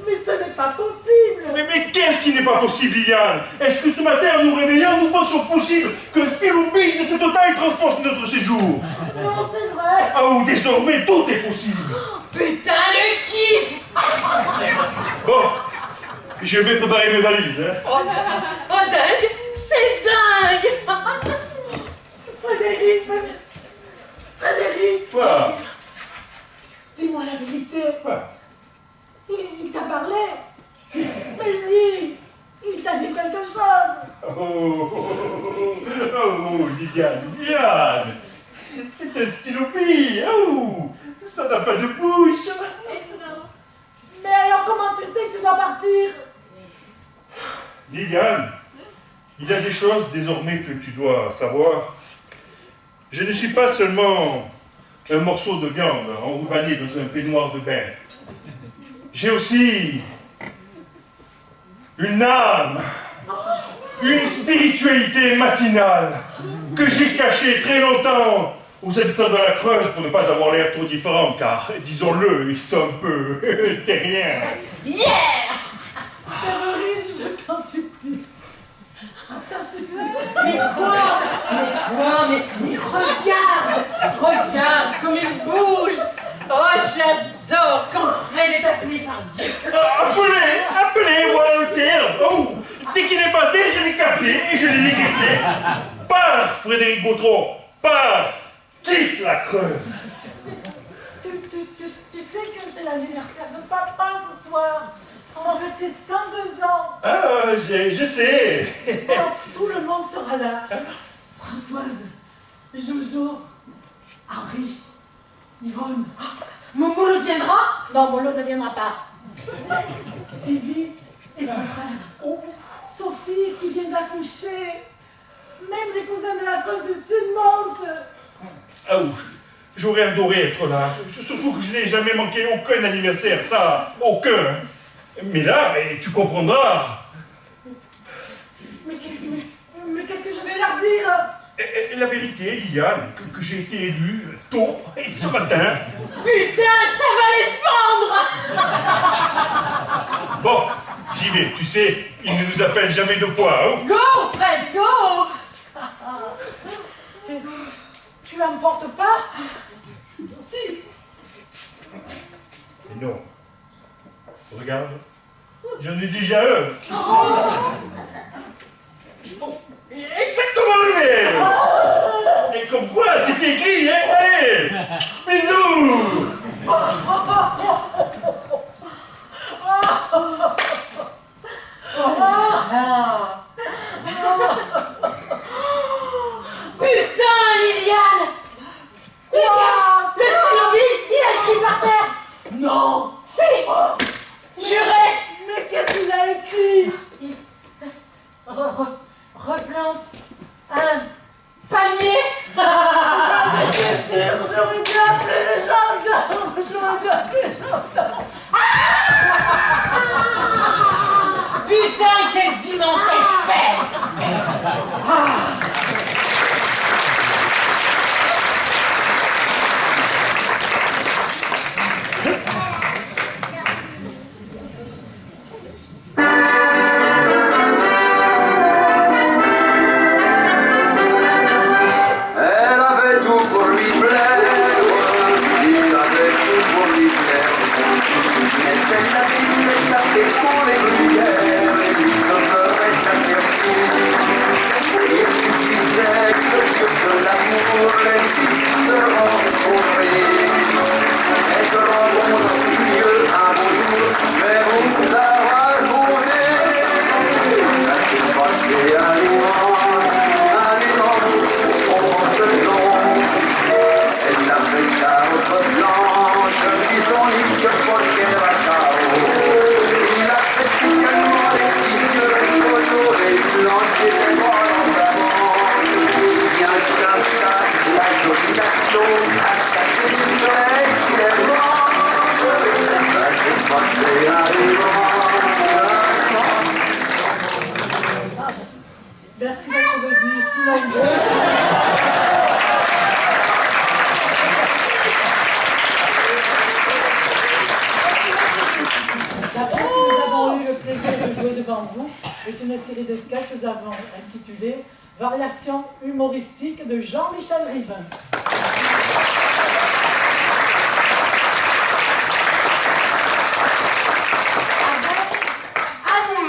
mais ce n'est pas possible. Mais qu'est-ce qui n'est pas possible, Liliane? Est-ce que ce matin, en nous réveillant, nous pensions possible que stylo bille de cette taille transporte notre séjour? Non, c'est vrai. Ah, ou désormais, tout est possible. Putain, le kiff. Bon, je vais préparer mes valises. Hein. Oh, dingue! C'est dingue! Frédéric! Quoi? Dis-moi la vérité. Quoi? Il t'a parlé. Mais lui, il t'a dit quelque chose. Oh, Diane, c'est un stylopie. Oh, ça n'a pas de bouche. Mais alors comment tu sais que tu dois partir? Diane, il y a des choses désormais que tu dois savoir. Je ne suis pas seulement un morceau de viande enrubanné dans un peignoir de bain. J'ai aussi une âme, une spiritualité matinale que j'ai cachée très longtemps aux habitants de la Creuse pour ne pas avoir l'air trop différent, car, disons-le, ils sont un peu terriens. Yeah! Frédéric, je t'en supplie. Mais regarde comme il bouge. Oh, j'adore quand Fred est appelé par Dieu. Appelez, voilà le terme. Oh, dès qu'il est passé, je l'ai capté et je l'ai décrypté. Pars, Frédéric Bautreau, pars, quitte la Creuse. Tu sais que c'est l'anniversaire de papa ce soir. En fait, c'est 102 ans. Ah, je sais. Alors, tout le monde sera là. Françoise, Jojo, Henri, Yvonne. Molo viendra? Non, Molo ne viendra pas. Sylvie et son frère. Sophie qui vient d'accoucher. Même les cousins de la Creuse du Sud montent. Ah, j'aurais adoré être là. Surtout que je n'ai jamais manqué aucun anniversaire, ça, aucun. Mais là, tu comprendras. Mais qu'est-ce que je vais leur dire? La vérité, Liliane, que j'ai été élu tôt et ce matin. Putain, ça va les fendre! Bon, j'y vais, tu sais, ils ne nous appellent jamais deux fois. Hein. Go, Fred, go! Tu l'emportes pas? Si. Mais non. Regarde, j'en ai déjà un. Oh, exactement le même. Et comme quoi, c'est écrit, hein. Allez, bisous. Putain, Liliane! Le stylo, il a écrit par terre! Non. Si! Juré! Mais qu'est-ce qu'il a écrit? Replante un palmier! Bien sûr, j'aurais dû appeler le gendarme. Putain, quel dimanche elle fait! Merci d'être venu si nombreux. La pièce que nous avons eu le plaisir de jouer devant vous est une série de sketchs que nous avons intitulée Variations humoristiques de Jean-Michel Ribin. Avec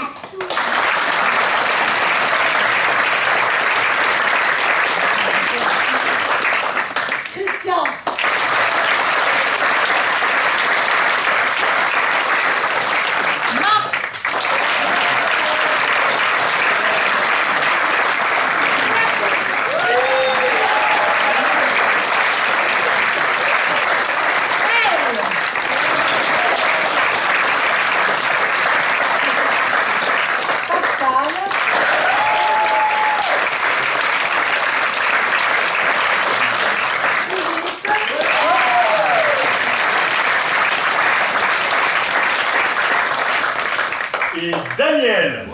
réel.